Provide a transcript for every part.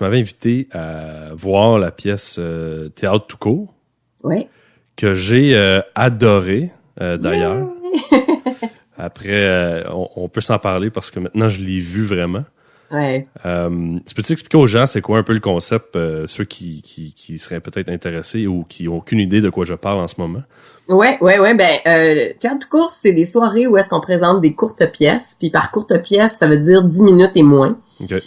m'avais invité à voir la pièce Théâtre tout court. Oui. Que j'ai adoré, d'ailleurs. Après, on peut s'en parler parce que maintenant, je l'ai vu vraiment. Ouais. Tu peux-tu expliquer aux gens c'est quoi un peu le concept, ceux qui seraient peut-être intéressés ou qui n'ont aucune idée de quoi je parle en ce moment? Ouais. Théâtre de course, c'est des soirées où est-ce qu'on présente des courtes pièces. Puis par courte pièce, ça veut dire 10 minutes et moins. Okay.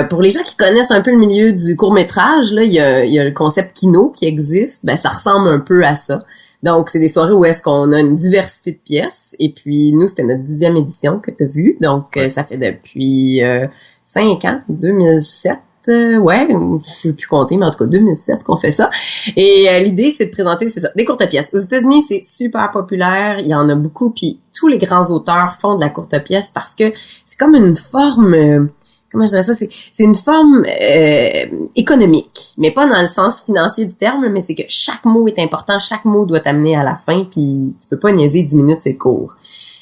Pour les gens qui connaissent un peu le milieu du court-métrage, là, il y a le concept kino qui existe. Ben, ça ressemble un peu à ça. Donc, c'est des soirées où est-ce qu'on a une diversité de pièces. Et puis, nous, c'était notre 10e édition que tu as vue. Donc, ça fait depuis 5 ans, 2007. Je sais plus compter, mais en tout cas 2007 qu'on fait ça. Et l'idée, c'est de présenter, c'est ça, des courtes pièces. Aux États-Unis, c'est super populaire, il y en a beaucoup, puis tous les grands auteurs font de la courte pièce parce que c'est comme une forme, comment je dirais ça, c'est une forme économique, mais pas dans le sens financier du terme, mais c'est que chaque mot est important, chaque mot doit t'amener à la fin, puis tu peux pas niaiser 10 minutes, c'est court.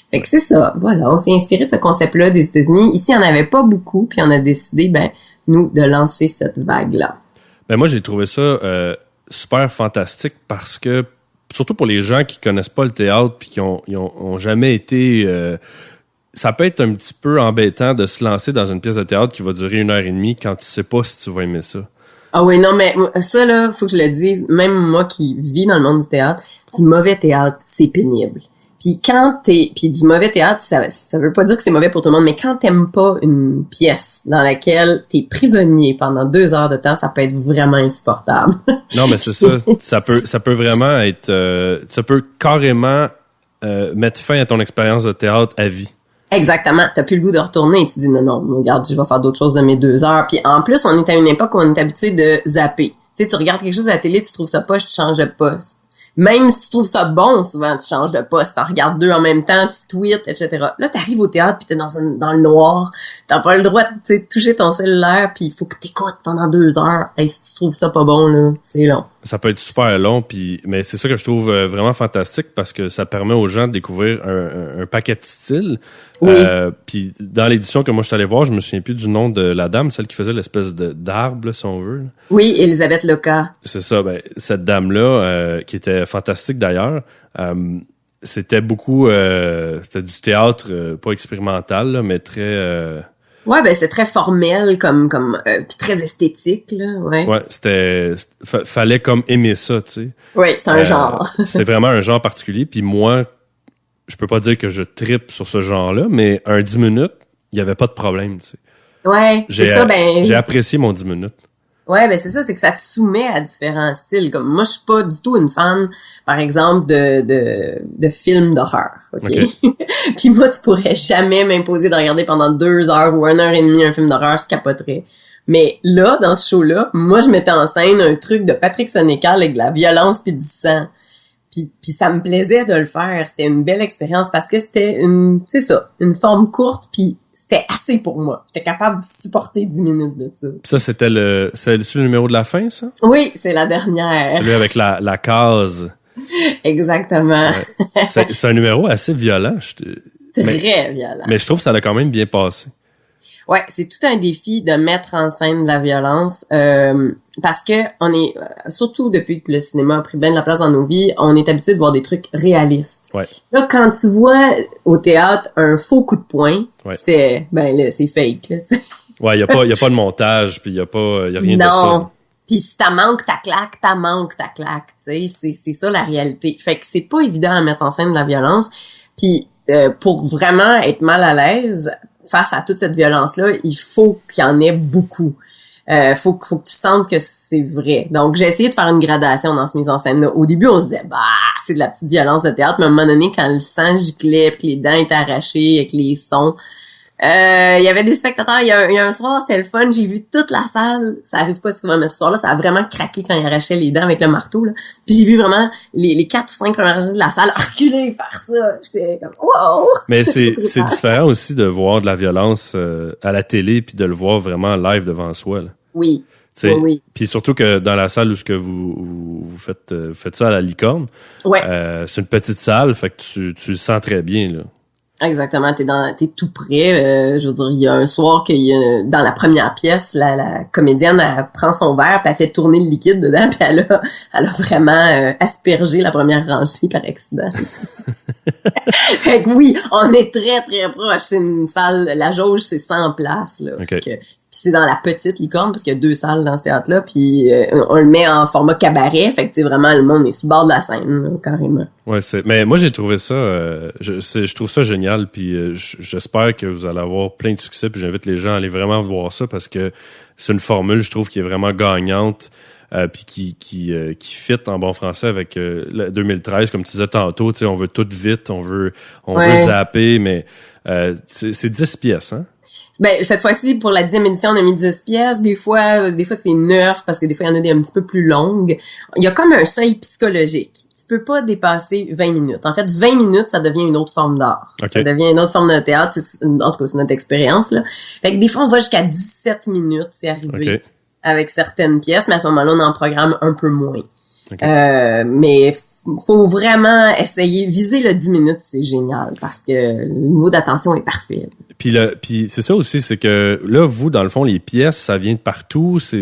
Fait que c'est ça, voilà, on s'est inspiré de ce concept-là des États-Unis. Ici, il n'y en avait pas beaucoup, puis on a décidé, nous, de lancer cette vague-là. Ben moi, j'ai trouvé ça super fantastique parce que, surtout pour les gens qui connaissent pas le théâtre puis qui ont jamais été... ça peut être un petit peu embêtant de se lancer dans une pièce de théâtre qui va durer 1h30 quand tu sais pas si tu vas aimer ça. Ah oui, non, mais ça, là, faut que je le dise, même moi qui vis dans le monde du théâtre, du mauvais théâtre, c'est pénible. Puis du mauvais théâtre, ça veut pas dire que c'est mauvais pour tout le monde, mais quand t'aimes pas une pièce dans laquelle t'es prisonnier pendant 2 heures de temps, ça peut être vraiment insupportable. Non, mais c'est ça. Ça peut vraiment être, ça peut carrément mettre fin à ton expérience de théâtre à vie. Exactement. T'as plus le goût de retourner et tu dis non, regarde, je vais faire d'autres choses de mes 2 heures. Puis en plus, on est à une époque où on est habitué de zapper. Tu sais, tu regardes quelque chose à la télé, tu trouves ça poche, tu changes de poste. Même si tu trouves ça bon, souvent, tu changes de poste, t'en regardes 2 en même temps, tu tweets, etc. Là, t'arrives au théâtre pis t'es dans le noir. T'as pas le droit de toucher ton cellulaire pis il faut que t'écoutes pendant 2 heures. Et si tu trouves ça pas bon, là, c'est long. Ça peut être super long, mais c'est ça que je trouve vraiment fantastique parce que ça permet aux gens de découvrir un paquet de styles. Oui. Puis dans l'édition que moi je suis allé voir, je me souviens plus du nom de la dame, celle qui faisait l'espèce d'arbre, là, si on veut. Là. Oui, Elisabeth Loca. C'est ça, cette dame-là, qui était fantastique d'ailleurs, c'était beaucoup, c'était du théâtre pas expérimental, là, mais très... Ouais, c'était très formel puis très esthétique, là, ouais. Ouais, fallait comme aimer ça, tu sais. Oui, c'est un genre. C'est vraiment un genre particulier, puis moi, je peux pas dire que je trippe sur ce genre-là, mais un 10 minutes, il y avait pas de problème, tu sais. Ouais, c'est ça, j'ai apprécié mon 10 minutes. Ouais, c'est ça, c'est que ça te soumet à différents styles. Comme moi, je suis pas du tout une fan, par exemple, de films d'horreur. OK? Puis moi, tu pourrais jamais m'imposer de regarder pendant 2 heures ou 1h30 un film d'horreur, je capoterais. Mais là, dans ce show-là, moi, je mettais en scène un truc de Patrick Sénécal avec de la violence puis du sang. Puis ça me plaisait de le faire. C'était une belle expérience parce que c'était une forme courte puis c'était assez pour moi. J'étais capable de supporter 10 minutes de ça. Ça, c'était le numéro de la fin, ça? Oui, c'est la dernière. Celui avec la case. Exactement. Ouais. C'est un numéro assez violent. Très violent. Mais je trouve que ça l'a quand même bien passé. Ouais, c'est tout un défi de mettre en scène de la violence parce que on est surtout depuis que le cinéma a pris bien de la place dans nos vies, on est habitué de voir des trucs réalistes. Ouais. Là, quand tu vois au théâtre un faux coup de poing, tu fais là, c'est fake là. Ouais, y a pas de montage, puis y a rien de ça. Non. Puis si t'as manque ta claque, tu sais, c'est ça la réalité. Fait que c'est pas évident à mettre en scène de la violence. Puis pour vraiment être mal à l'aise face à toute cette violence-là, il faut qu'il y en ait beaucoup. Faut que tu sentes que c'est vrai. Donc, j'ai essayé de faire une gradation dans cette mise en scène-là. Au début, on se disait, c'est de la petite violence de théâtre, mais à un moment donné, quand le sang giclait, puis que les dents étaient arrachées, avec les sons, il y avait des spectateurs, il y a un soir, c'était le fun, j'ai vu toute la salle, ça arrive pas souvent, mais ce soir-là, ça a vraiment craqué quand il arrachait les dents avec le marteau, là. Puis j'ai vu vraiment les 4 ou 5 premières rangées de la salle reculer, faire ça. J'étais comme, wow! Mais c'est différent aussi de voir de la violence à la télé puis de le voir vraiment live devant soi, là. Oui. Oui. Puis surtout que dans la salle où ce que vous faites ça à la Licorne, ouais. C'est une petite salle, fait que tu le sens très bien, là. Exactement, t'es tout prêt. Je veux dire, il y a un soir dans la première pièce, la comédienne, elle prend son verre, puis elle fait tourner le liquide dedans, puis elle a vraiment aspergé la première rangée par accident. Fait que oui, on est très très proche. C'est une salle, la jauge c'est 100 places là. Okay. Puis c'est dans la petite licorne parce qu'il y a 2 salles dans ce théâtre-là. Puis on le met en format cabaret. Fait que tu sais, vraiment le monde est sur le bord de la scène là, carrément. Ouais, mais moi j'ai trouvé ça, je trouve ça génial. Puis j'espère que vous allez avoir plein de succès. Puis j'invite les gens à aller vraiment voir ça parce que c'est une formule, je trouve, qui est vraiment gagnante. Puis qui fit en bon français avec 2013, comme tu disais tantôt. Tu sais, on veut tout vite, on veut zapper, mais c'est 10 pièces, hein? Ben, cette fois-ci, pour la 10e édition, on a mis 10 pièces. Des fois c'est 9 parce que des fois, il y en a des un petit peu plus longues. Il y a comme un seuil psychologique. Tu peux pas dépasser 20 minutes. En fait, 20 minutes, ça devient une autre forme d'art. Okay. Ça devient une autre forme de théâtre. En tout cas, c'est notre expérience, là. Fait que des fois, on va jusqu'à 17 minutes, c'est arrivé. Okay. Avec certaines pièces, mais à ce moment-là, on en programme un peu moins. Okay. Mais faut vraiment essayer. Viser le 10 minutes, c'est génial parce que le niveau d'attention est parfait. Puis c'est ça aussi, c'est que là, vous, dans le fond, les pièces, ça vient de partout. C'est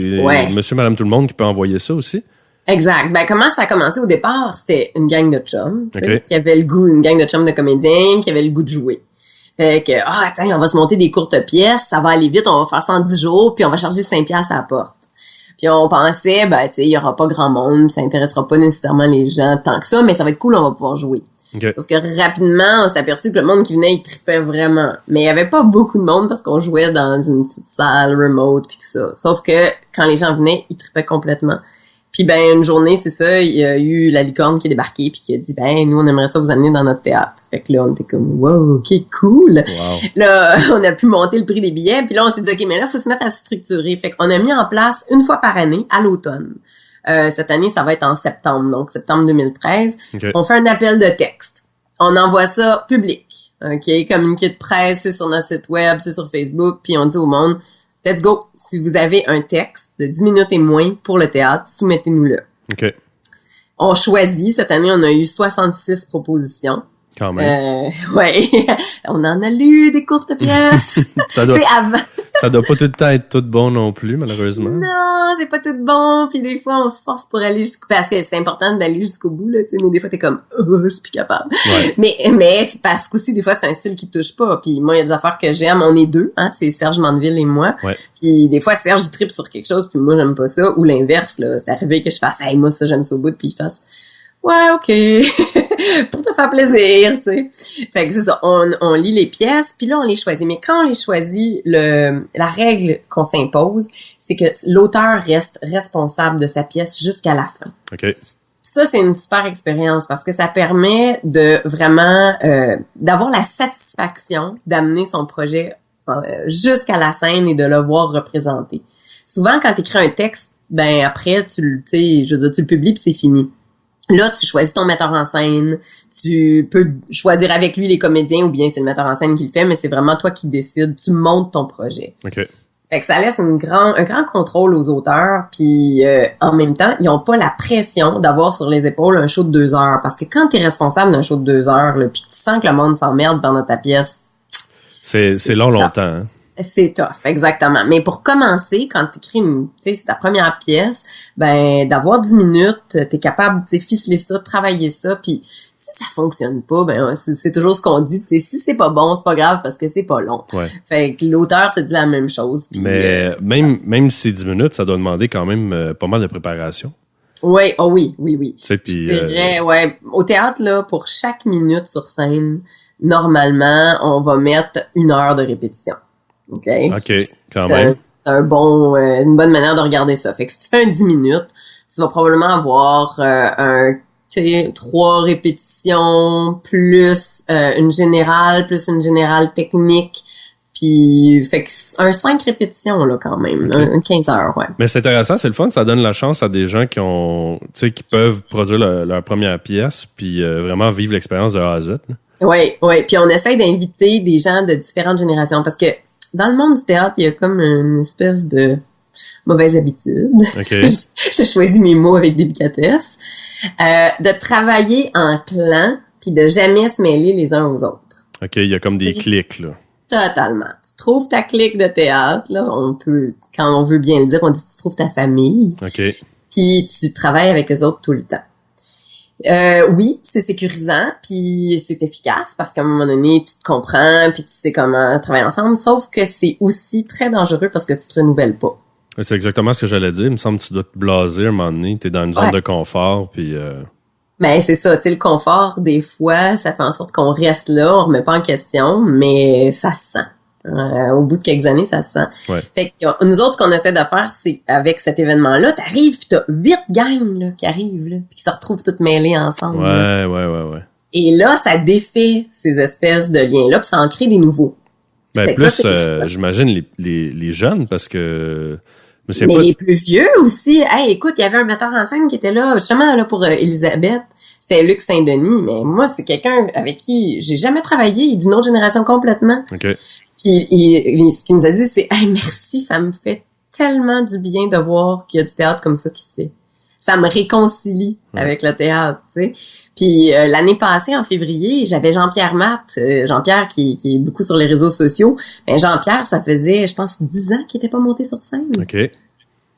monsieur, madame, tout le monde qui peut envoyer ça aussi? Exact. Ben, comment ça a commencé au départ? C'était une gang de chums, qui avait le goût, une gang de chums de comédiens qui avait le goût de jouer. Fait que, tiens, on va se monter des courtes pièces, ça va aller vite, on va faire ça en 10 jours, puis on va charger 5 piastres à la porte. Puis on pensait, tu sais, il y aura pas grand monde, ça intéressera pas nécessairement les gens tant que ça, mais ça va être cool, on va pouvoir jouer. Okay. Sauf que rapidement, on s'est aperçu que le monde qui venait, il tripait vraiment. Mais il y avait pas beaucoup de monde parce qu'on jouait dans une petite salle remote puis tout ça. Sauf que quand les gens venaient, ils tripaient complètement. Puis ben une journée, c'est ça, il y a eu la licorne qui est débarquée puis qui a dit ben nous on aimerait ça vous amener dans notre théâtre. Fait que là on était comme wow, OK, cool. Wow. Là, on a pu monter le prix des billets puis là on s'est dit OK, mais là faut se mettre à se structurer. Fait qu'on a mis en place une fois par année à l'automne. Cette année, ça va être en septembre, donc septembre 2013. Okay. On fait un appel de texte. On envoie ça public. OK, communiqué de presse, c'est sur notre site web, c'est sur Facebook, puis on dit au monde let's go. Si vous avez un texte de 10 minutes et moins pour le théâtre, soumettez-nous-le. OK. On choisit. Cette année, on a eu 66 propositions. Quand même. Ouais. On en a lu des courtes pièces. Ça doit pas tout le temps être tout bon non plus, malheureusement. Non, c'est pas tout bon. Puis des fois, on se force pour aller parce que c'est important d'aller jusqu'au bout, là, tu sais. Mais des fois, t'es comme, je suis plus capable. Ouais. Mais c'est parce qu'aussi, des fois, c'est un style qui touche pas. Puis moi, il y a des affaires que j'aime. On est deux, hein. C'est Serge Mandeville et moi. Ouais. Puis des fois, Serge, il trippe sur quelque chose. Puis moi, j'aime pas ça. Ou l'inverse, là. C'est arrivé que je fasse, hey, moi, ça, j'aime ça au bout. Puis il fasse, ouais, OK. Pour te faire plaisir, tu sais. Fait que c'est ça, on lit les pièces, puis là, on les choisit. Mais quand on les choisit, la règle qu'on s'impose, c'est que l'auteur reste responsable de sa pièce jusqu'à la fin. OK. Ça, c'est une super expérience parce que ça permet de vraiment d'avoir la satisfaction d'amener son projet jusqu'à la scène et de le voir représenté. Souvent, quand tu écris un texte, ben après, tu le publies puis c'est fini. Là, tu choisis ton metteur en scène, tu peux choisir avec lui les comédiens ou bien c'est le metteur en scène qui le fait, mais c'est vraiment toi qui décides, tu montes ton projet. OK. Fait que ça laisse un grand contrôle aux auteurs, puis en même temps, ils ont pas la pression d'avoir sur les épaules un show de 2 heures, parce que quand t'es responsable d'un show de 2 heures, là, puis que tu sens que le monde s'emmerde pendant ta pièce, c'est longtemps, hein? C'est tough, exactement. Mais pour commencer, quand t'écris c'est ta première pièce, ben, d'avoir 10 minutes, t'es capable, ficeler ça, travailler ça, puis si ça fonctionne pas, ben, c'est toujours ce qu'on dit, si c'est pas bon, c'est pas grave parce que c'est pas long. Ouais. Fait que l'auteur se dit la même chose. Pis, mais même si c'est 10 minutes, ça doit demander quand même pas mal de préparation. Oui, oui. C'est vrai, ouais. Au théâtre, là, pour chaque minute sur scène, normalement, on va mettre 1 heure de répétition. OK, quand même. Une bonne manière de regarder ça. Fait que si tu fais un 10 minutes, tu vas probablement avoir 3 répétitions plus une générale technique. Puis, fait que un 5 répétitions, là, quand même. Okay. Un 15 heures, ouais. Mais c'est intéressant, c'est le fun. Ça donne la chance à des gens qui peuvent produire leur première pièce puis vraiment vivre l'expérience de A à Z. Oui. Puis on essaie d'inviter des gens de différentes générations parce que dans le monde du théâtre, il y a comme une espèce de mauvaise habitude. Okay. Je choisis mes mots avec délicatesse. De travailler en clan puis de jamais se mêler les uns aux autres. OK, il y a comme des clics, là. Totalement. Tu trouves ta clique de théâtre, là. On peut, quand on veut bien le dire, on dit tu trouves ta famille. OK. Puis tu travailles avec eux autres tout le temps. Oui, c'est sécurisant, puis c'est efficace parce qu'à un moment donné, tu te comprends, puis tu sais comment travailler ensemble. Sauf que c'est aussi très dangereux parce que tu te renouvelles pas. C'est exactement ce que j'allais dire. Il me semble que tu dois te blaser à un moment donné. T'es dans une zone de confort, puis... Mais c'est ça, tu sais, le confort, des fois, ça fait en sorte qu'on reste là, on remet pas en question, mais ça se sent. Au bout de quelques années, ça se sent. Ouais. Fait que nous autres, ce qu'on essaie de faire, c'est avec cet événement-là, t'arrives pis t'as 8 gangs là, qui arrivent, là, pis qui se retrouvent toutes mêlées ensemble. Ouais. Et là, ça défait ces espèces de liens-là, puis ça en crée des nouveaux. Ben plus, j'imagine les jeunes, parce que... Mais les plus vieux aussi. Hey, écoute, il y avait un metteur en scène qui était là, justement, là, pour Elisabeth. C'était Luc Saint-Denis, mais moi, c'est quelqu'un avec qui j'ai jamais travaillé, il est d'une autre génération complètement. OK. Puis ce qu'il nous a dit, c'est « Hey, merci, ça me fait tellement du bien de voir qu'il y a du théâtre comme ça qui se fait. Ça me réconcilie avec le théâtre, tu sais. » Puis l'année passée, en février, j'avais Jean-Pierre Matt, Jean-Pierre qui est beaucoup sur les réseaux sociaux. Ben Jean-Pierre, ça faisait, je pense, 10 ans qu'il était pas monté sur scène. OK.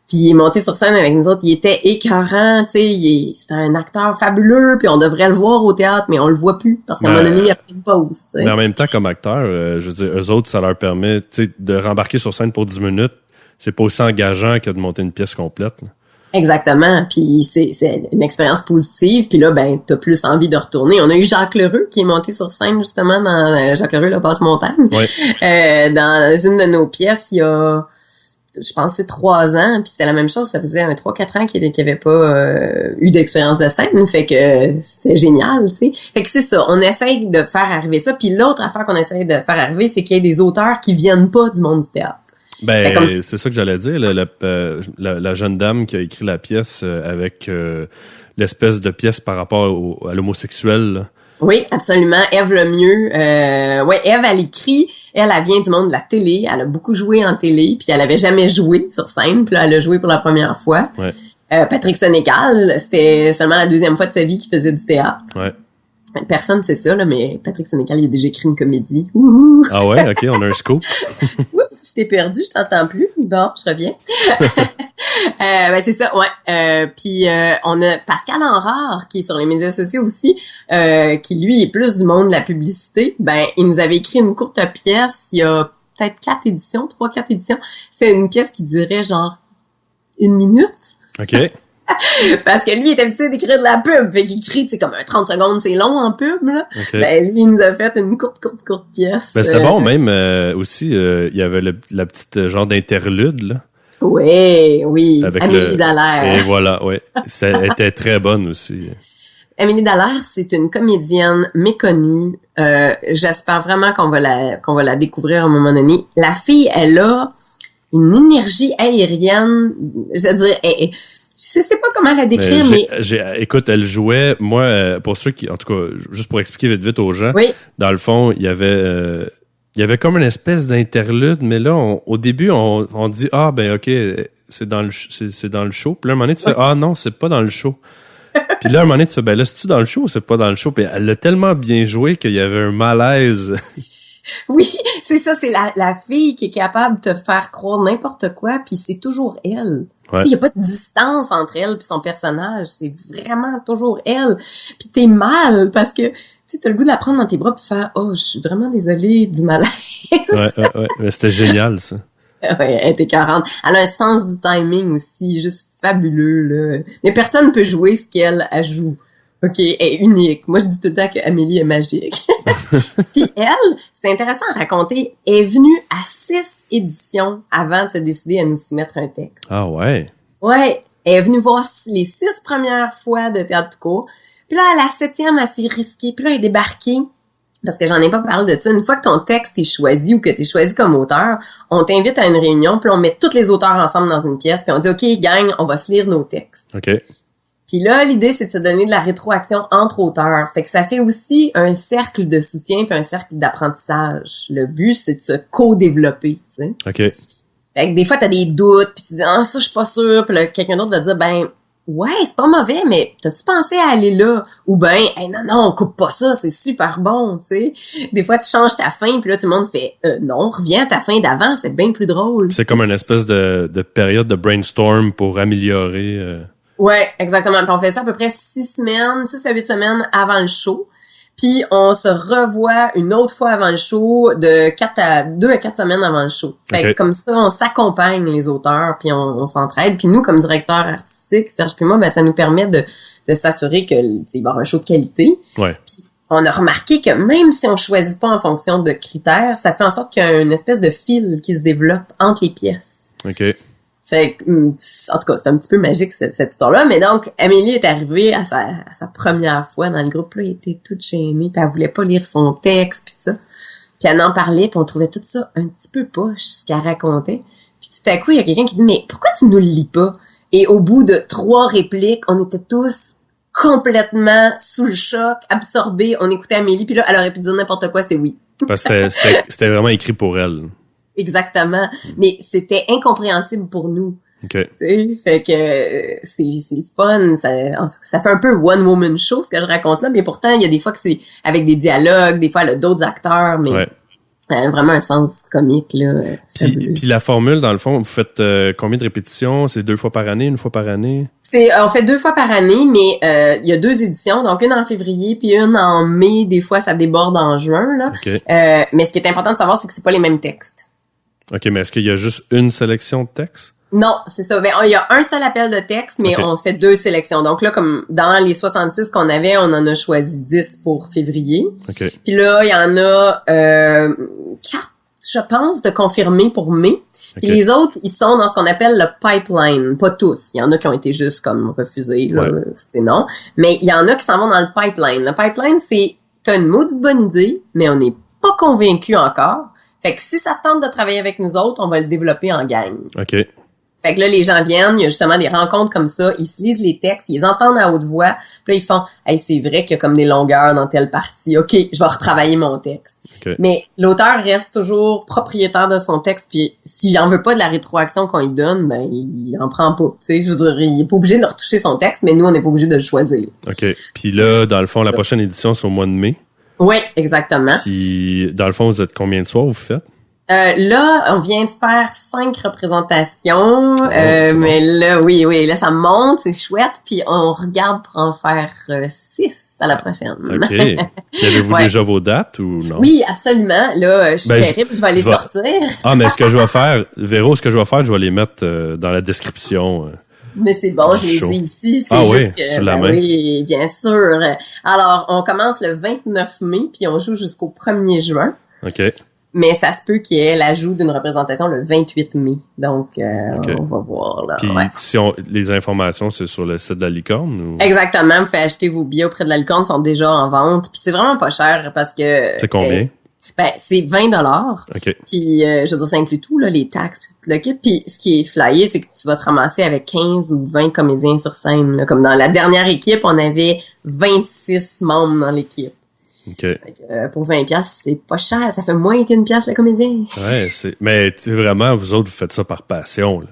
Puis il est monté sur scène avec nous autres, il était écœurant, tu sais, c'était un acteur fabuleux, puis on devrait le voir au théâtre, mais on le voit plus, parce qu'à un moment donné, il y a pris une pause, tu sais. Mais en même temps, comme acteur, je veux dire, eux autres, ça leur permet, tu sais, de rembarquer sur scène pour 10 minutes. C'est pas aussi engageant que de monter une pièce complète, là. Exactement, puis c'est une expérience positive, puis là, ben, t'as plus envie de retourner. On a eu Jacques Lheureux qui est monté sur scène, justement, dans Jacques Lheureux, la Passe-Montagne. Ouais. Dans une de nos pièces, il y a... je pense que c'est 3 ans, puis c'était la même chose, ça faisait 3-4 ans qu'il avait pas eu d'expérience de scène, fait que c'était génial, tu sais. Fait que c'est ça, on essaye de faire arriver ça, puis l'autre affaire qu'on essaye de faire arriver, c'est qu'il y ait des auteurs qui viennent pas du monde du théâtre. Ben, c'est ça que j'allais dire, la jeune dame qui a écrit la pièce avec l'espèce de pièce par rapport à l'homosexuel, là. Oui, absolument. Ève Lemieux. Ève, elle écrit. Elle vient du monde de la télé. Elle a beaucoup joué en télé. Puis elle avait jamais joué sur scène. Puis là, elle a joué pour la première fois. Ouais. Patrick Sénécal, c'était seulement la 2e fois de sa vie qu'il faisait du théâtre. Ouais. Personne sait ça, là, mais Patrick Sénécal, il a déjà écrit une comédie. Ouh! Ah ouais? OK, on a un scoop. Oups, je t'ai perdu, je t'entends plus. Bon, je reviens. Ben c'est ça, ouais. Puis on a Pascal Henrard qui est sur les médias sociaux aussi, qui lui est plus du monde de la publicité. Ben il nous avait écrit une courte pièce il y a peut-être 4 éditions, 3-4 éditions. C'est une pièce qui durait genre 1 minute. OK. Parce que lui, il est habitué d'écrire de la pub. Fait qu'il crie, c'est comme un 30 secondes, c'est long en pub, là. Okay. Ben, lui, il nous a fait une courte pièce. Ben, c'était bon, même, aussi, il y avait la petite genre d'interlude, là. Oui. Avec Amélie Dallaire. Et voilà, ouais. Elle était très bonne aussi. Amélie Dallaire, c'est une comédienne méconnue. J'espère vraiment qu'on va la découvrir à un moment donné. La fille, elle a une énergie aérienne. Je veux dire, je sais pas comment la décrire, mais... Écoute, elle jouait, moi, pour ceux qui... En tout cas, juste pour expliquer vite aux gens, oui. Dans le fond, il y avait comme une espèce d'interlude, mais là, au début, on dit « Ah, ben OK, c'est dans le show. » Puis là, à un moment donné, tu fais « Ah non, c'est pas dans le show. » Puis là, à un moment donné, tu fais « Ben là, c'est-tu dans le show ou c'est pas dans le show? » Puis elle l'a tellement bien joué qu'il y avait un malaise. Oui, c'est ça, c'est la fille qui est capable de te faire croire n'importe quoi, puis c'est toujours elle. Ouais. Il y a pas de distance entre elle puis son personnage, c'est vraiment toujours elle. Puis t'es mal parce que tu t'as le goût de la prendre dans tes bras puis faire oh, je suis vraiment désolée du malaise. Ouais, c'était génial ça. Ouais, elle était 40. Elle a un sens du timing aussi, juste fabuleux là. Mais personne ne peut jouer ce qu'elle joue. OK, elle est unique. Moi, je dis tout le temps qu'Amélie est magique. Puis elle, c'est intéressant à raconter, est venue à 6 éditions avant de se décider à nous soumettre un texte. Ah ouais? Ouais, elle est venue voir les 6 premières fois de théâtre court. Puis là, à la 7e, elle s'est risquée. Puis là, elle est débarquée. Parce que j'en ai pas parlé de ça. Une fois que ton texte est choisi ou que t'es choisi comme auteur, on t'invite à une réunion, puis on met tous les auteurs ensemble dans une pièce, puis on dit « OK, gang, on va se lire nos textes. » OK. Puis là, l'idée, c'est de se donner de la rétroaction entre auteurs. Fait que ça fait aussi un cercle de soutien puis un cercle d'apprentissage. Le but, c'est de se co-développer, tu sais. OK. Fait que des fois, t'as des doutes, puis tu dis « Ah, ça, je suis pas sûre. » Puis là, quelqu'un d'autre va dire « Ben, ouais, c'est pas mauvais, mais t'as-tu pensé à aller là? Ou ben, hey, non, on coupe pas ça, c'est super bon, tu sais. Des fois, tu changes ta fin, puis là, tout le monde fait, non, reviens à ta fin d'avant, c'est bien plus drôle. C'est comme une espèce de période de brainstorm pour améliorer. Ouais, exactement. Puis on fait ça à peu près 6 à 8 semaines avant le show. Puis on se revoit une autre fois avant le show, de 2 à 4 semaines avant le show. Fait que comme ça, on s'accompagne les auteurs, puis on s'entraide. Puis nous, comme directeur artistique, Serge et moi, ben ça nous permet de s'assurer que il va y avoir un show de qualité. Ouais. Puis on a remarqué que même si on choisit pas en fonction de critères, ça fait en sorte qu'il y a une espèce de fil qui se développe entre les pièces. OK. Fait que, en tout cas, c'est un petit peu magique cette histoire-là. Mais donc, Amélie est arrivée à sa première fois dans le groupe. Là, elle était toute gênée, puis elle voulait pas lire son texte, puis tout ça. Puis elle en parlait, puis on trouvait tout ça un petit peu poche, ce qu'elle racontait. Puis tout à coup, il y a quelqu'un qui dit « Mais pourquoi tu nous le lis pas? » Et au bout de 3 répliques, on était tous complètement sous le choc, absorbés. On écoutait Amélie, puis là, elle aurait pu dire n'importe quoi, c'était oui. Parce que c'était vraiment écrit pour elle. Exactement. Mais c'était incompréhensible pour nous. OK. T'sais, fait que c'est le fun. Ça fait un peu one-woman show, ce que je raconte là, mais pourtant, il y a des fois que c'est avec des dialogues, des fois, elle a d'autres acteurs, mais elle a vraiment un sens comique, là. Puis la formule, dans le fond, vous faites combien de répétitions? C'est 2 fois par année, 1 fois par année? On fait 2 fois par année, mais il y a 2 éditions, donc une en février puis une en mai. Des fois, ça déborde en juin, là. Okay. Mais ce qui est important de savoir, c'est que c'est pas les mêmes textes. OK, mais est-ce qu'il y a juste une sélection de textes? Non, c'est ça. Ben, il y a un seul appel de texte, mais on fait 2 sélections. Donc là, comme dans les 66 qu'on avait, on en a choisi 10 pour février. OK. Puis là, il y en a 4, je pense, de confirmés pour mai. Puis les autres, ils sont dans ce qu'on appelle le pipeline. Pas tous. Il y en a qui ont été juste comme refusés, là, c'est non. Mais il y en a qui s'en vont dans le pipeline. Le pipeline, c'est t'as une maudite bonne idée, mais on n'est pas convaincu encore. Fait que si ça tente de travailler avec nous autres, on va le développer en gang. OK. Fait que là, les gens viennent, il y a justement des rencontres comme ça, ils se lisent les textes, ils les entendent à haute voix, puis là, ils font « Hey, c'est vrai qu'il y a comme des longueurs dans telle partie, OK, je vais retravailler mon texte. Okay. » Mais l'auteur reste toujours propriétaire de son texte, puis s'il en veut pas de la rétroaction qu'on lui donne, ben, il en prend pas. Tu sais, je veux dire, il est pas obligé de retoucher son texte, mais nous, on n'est pas obligé de le choisir. OK. Puis là, dans le fond, la prochaine édition, c'est au mois de mai. Oui, exactement. Puis, dans le fond, vous êtes combien de soirs vous faites? Là, on vient de faire 5 représentations, mais là, oui, là, ça monte, c'est chouette, puis on regarde pour en faire 6 à la prochaine. OK. Avez-vous déjà vos dates ou non? Oui, absolument. Là, je suis terrible, je vais les sortir. Ah, mais ce que je vais faire, Véro, je vais les mettre dans la description. Mais c'est bon, je les ai ici. C'est juste que, sur la main. Oui, bien sûr. Alors, on commence le 29 mai, puis on joue jusqu'au 1er juin. OK. Mais ça se peut qu'il y ait l'ajout d'une représentation le 28 mai. Donc, on va voir. Là. Puis, les informations, c'est sur le site de la Licorne? Ou? Exactement. Vous pouvez acheter vos billets auprès de la Licorne, sont déjà en vente. Puis c'est vraiment pas cher parce que... C'est combien? C'est 20$. OK. Puis, je veux dire, ça inclut tout, là, les taxes, puis tout le kit. Puis, ce qui est flyé, c'est que tu vas te ramasser avec 15 ou 20 comédiens sur scène. Là. Comme dans la dernière équipe, on avait 26 membres dans l'équipe. OK. Pour 20$, c'est pas cher. Ça fait moins qu'une pièce le comédien. Ouais, mais vraiment, vous autres, vous faites ça par passion, là.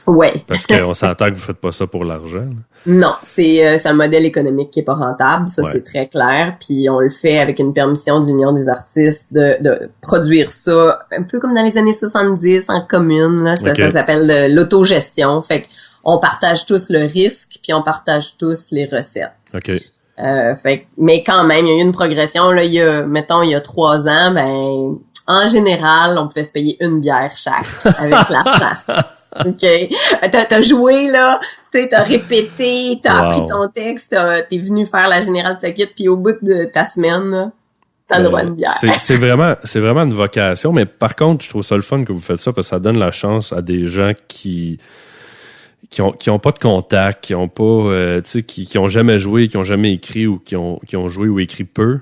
Ouais. Parce qu'on s'entend que vous faites pas ça pour l'argent. Là. Non, c'est un modèle économique qui est pas rentable. Ça, c'est très clair. Puis on le fait avec une permission de l'Union des artistes de produire ça un peu comme dans les années 70 en commune. Là. Ça s'appelle l'autogestion. Fait qu'on partage tous le risque puis on partage tous les recettes. OK. Mais quand même, il y a eu une progression. Là, il y a 3 ans, ben, en général, on pouvait se payer une bière chaque avec l'argent. OK. T'as joué, là, t'as répété, t'as appris ton texte, t'es venu faire la générale plaquette, puis au bout de ta semaine, là, t'as le droit à une bière. C'est vraiment une vocation, mais par contre, je trouve ça le fun que vous faites ça, parce que ça donne la chance à des gens qui ont pas de contact, qui ont pas, qui ont jamais joué, qui ont jamais écrit ou qui ont joué ou écrit peu.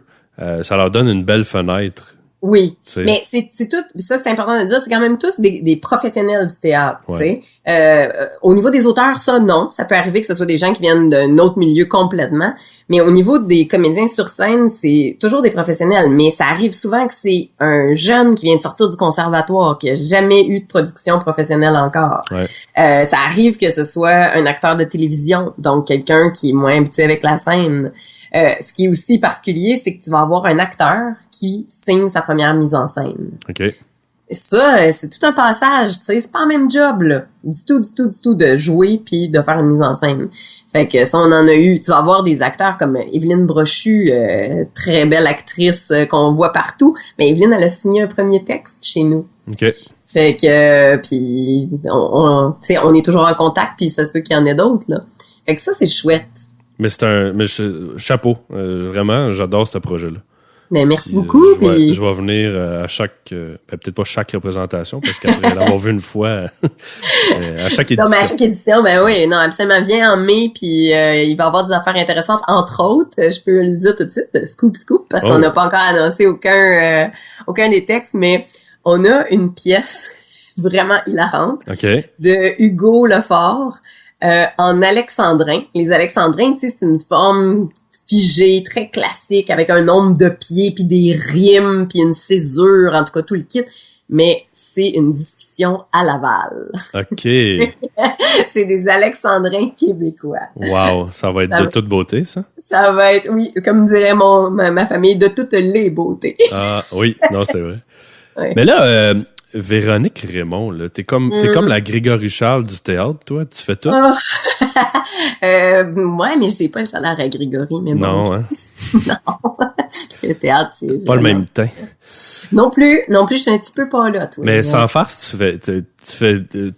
Ça leur donne une belle fenêtre. Oui, tu sais. mais c'est tout, ça c'est important de dire, c'est quand même tous des professionnels du théâtre, Ouais. tu sais. Au niveau des auteurs, ça non, ça peut arriver que ce soit des gens qui viennent d'un autre milieu complètement, mais au niveau des comédiens sur scène, c'est toujours des professionnels, mais ça arrive souvent que c'est un jeune qui vient de sortir du conservatoire, qui a jamais eu de production professionnelle encore. Ouais. Ça arrive que ce soit un acteur de télévision, donc quelqu'un qui est moins habitué avec la scène. Ce qui est aussi particulier, c'est que tu vas avoir un acteur qui signe sa première mise en scène. OK. Et ça, c'est tout un passage, tu sais, c'est pas un même job, là. Du tout, de jouer puis de faire une mise en scène. Fait que ça, on en a eu. Tu vas avoir des acteurs comme Évelyne Brochu, très belle actrice qu'on voit partout. Mais Évelyne, elle a signé un premier texte chez nous. OK. Fait que, puis tu sais, on est toujours en contact, puis ça se peut qu'il y en ait d'autres, là. Fait que ça, c'est chouette. Mais chapeau. Vraiment, j'adore ce projet-là. Mais merci Puis, beaucoup. Je vais venir à chaque, peut-être pas chaque représentation, parce qu'après l'avoir vu une fois, à chaque édition. Non, mais à chaque édition, ben oui, non, absolument. Viens en mai, puis il va y avoir des affaires intéressantes, entre autres. Je peux le dire tout de suite, scoop, parce qu'on n'a pas encore annoncé aucun des textes, mais on a une pièce vraiment hilarante de Hugo Lefort en alexandrin. Les alexandrins, tu sais, c'est une forme figée, très classique, avec un nombre de pieds, puis des rimes, puis une césure, en tout cas tout le kit. Mais c'est une discussion à Laval. OK. C'est des alexandrins québécois. Wow, ça va être de toute beauté, ça? Ça va être, oui, comme dirait ma famille, de toutes les beautés. Ah oui, non, c'est vrai. Ouais. Mais là, Véronique Raymond, là, t'es comme la Grégory Charles du théâtre, toi, tu fais tout? Oh. Ouais, mais j'ai pas le salaire à Grégory, mais bon. Non, hein? Non. Parce que le théâtre, c'est pas le même temps. Non plus, je suis un petit peu pas là, toi. Mais sans farce,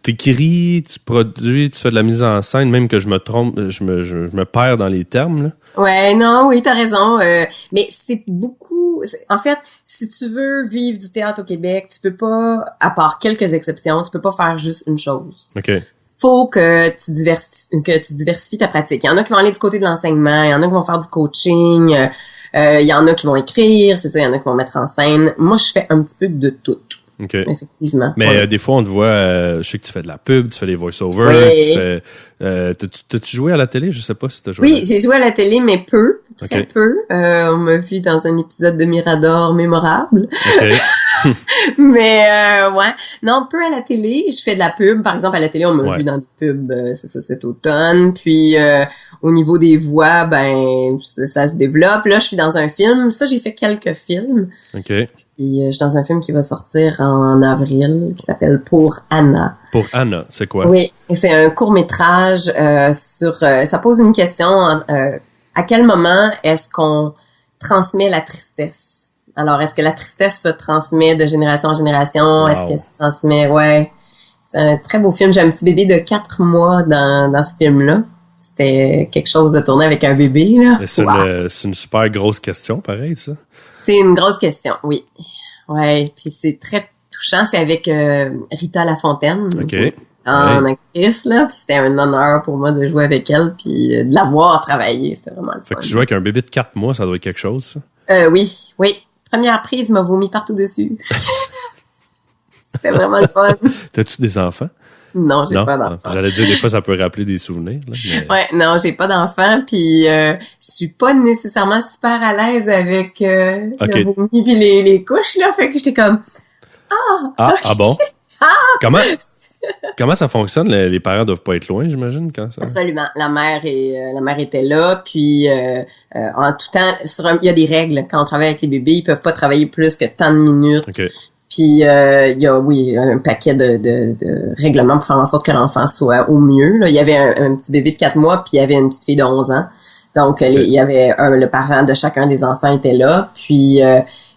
t'écris, tu produis, tu fais de la mise en scène, même que je me trompe, je me perds dans les termes, là. Ouais, non, oui, t'as raison. Mais c'est beaucoup. En fait, si tu veux vivre du théâtre au Québec, tu peux pas, à part quelques exceptions, tu peux pas faire juste une chose. OK. Faut que tu diversifies ta pratique. Il y en a qui vont aller du côté de l'enseignement, il y en a qui vont faire du coaching, il y en a qui vont écrire, c'est ça, il y en a qui vont mettre en scène. Moi, je fais un petit peu de tout. OK. Effectivement. Mais des fois, on te voit, je sais que tu fais de la pub, tu fais des voice-overs, oui. tu fais... t'as-tu joué à la télé? Je sais pas si t'as joué. Oui, j'ai joué à la télé, mais peu, très peu. On m'a vu dans un épisode de Mirador mémorable. OK. Mais ouais, non, peu à la télé. Je fais de la pub, par exemple à la télé, on m'a vu dans des pubs, c'est ça, cet automne. Puis au niveau des voix, ben ça se développe. Là, je suis dans un film. Ça, j'ai fait quelques films. OK. Puis je suis dans un film qui va sortir en avril, qui s'appelle Pour Anna. Pour Anna, c'est quoi? Oui, et c'est un court-métrage sur... ça pose une question, à quel moment est-ce qu'on transmet la tristesse? Alors, est-ce que la tristesse se transmet de génération en génération? Wow. Est-ce qu'elle se transmet... Ouais, c'est un très beau film. J'ai un petit bébé de 4 mois dans ce film-là. C'était quelque chose de tourner avec un bébé, là. C'est une super grosse question, pareil, ça. C'est une grosse question, oui. Ouais, puis c'est très touchant. C'est avec Rita Lafontaine. OK. En actrice, là. Puis c'était un honneur pour moi de jouer avec elle, puis de la voir travailler. C'était vraiment le fun. Fait que tu jouais avec un bébé de 4 mois, ça doit être quelque chose, ça? Oui. Première prise, il m'a vomi partout dessus. C'était vraiment le fun. T'as-tu des enfants? Non, j'ai pas d'enfants. J'allais dire, des fois, ça peut rappeler des souvenirs. Là, mais... Ouais, non, j'ai pas d'enfants, puis je suis pas nécessairement super à l'aise avec le vomi puis les couches, là. Fait que j'étais comme... Ah bon? Comment ça fonctionne? Les parents doivent pas être loin, j'imagine, quand ça... Absolument. La mère était là, puis en tout temps, il y a des règles. Quand on travaille avec les bébés, ils peuvent pas travailler plus que tant de minutes. Okay. Puis il y a, un paquet de règlements pour faire en sorte que l'enfant soit au mieux. Là. Il y avait un petit bébé de 4 mois, puis il y avait une petite fille de 11 ans. Donc, il y avait le parent de chacun des enfants était là. Puis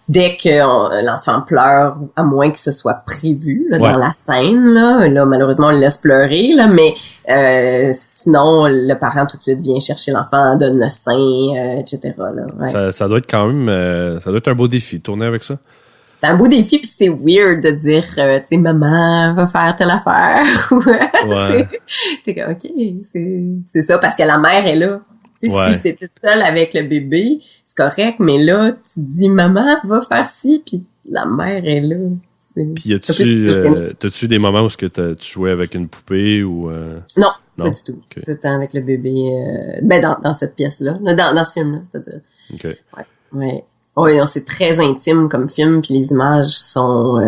dès que l'enfant pleure, à moins que ce soit prévu là, dans la scène, là malheureusement, on le laisse pleurer, là, mais sinon, le parent tout de suite vient chercher l'enfant, donne le sein, etc. Là, ouais. Ça doit être quand même... ça doit être un beau défi, tourner avec ça. C'est un beau défi, puis c'est weird de dire, tu sais, maman va faire telle affaire. Ouais. T'es comme, OK, c'est ça, parce que la mère est là. Tu sais, si j'étais toute seule avec le bébé, c'est correct, mais là, tu dis, maman, va faire ci, puis la mère est là. Puis t'as-tu des moments où est-ce que tu jouais avec une poupée ou... Non, pas du tout. Okay. Tout le temps avec le bébé, dans cette pièce-là, dans ce film-là, c'est-à-dire. OK. Ouais. Oui, c'est très intime comme film, puis les images sont...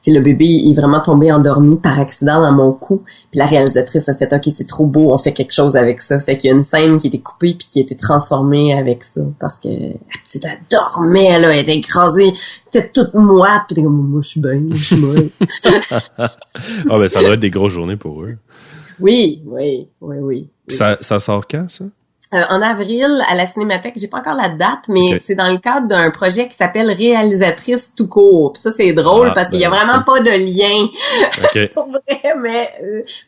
le bébé est vraiment tombé endormi par accident dans mon cou, puis la réalisatrice a fait « OK, c'est trop beau, on fait quelque chose avec ça ». Fait qu'il y a une scène qui a été coupée puis qui a été transformée avec ça, parce que la petite, elle dormait, là, elle était écrasée, elle était toute moite, puis t'es comme « Moi, je suis bien, je suis molle ». Ah, ben ça doit être des grosses journées pour eux. Oui. Puis ça sort quand, ça? En avril, à la Cinémathèque, j'ai pas encore la date, mais okay. C'est dans le cadre d'un projet qui s'appelle Réalisatrice tout court. Puis ça, c'est drôle parce qu'il y a vraiment pas de lien. Okay. Pour vrai, mais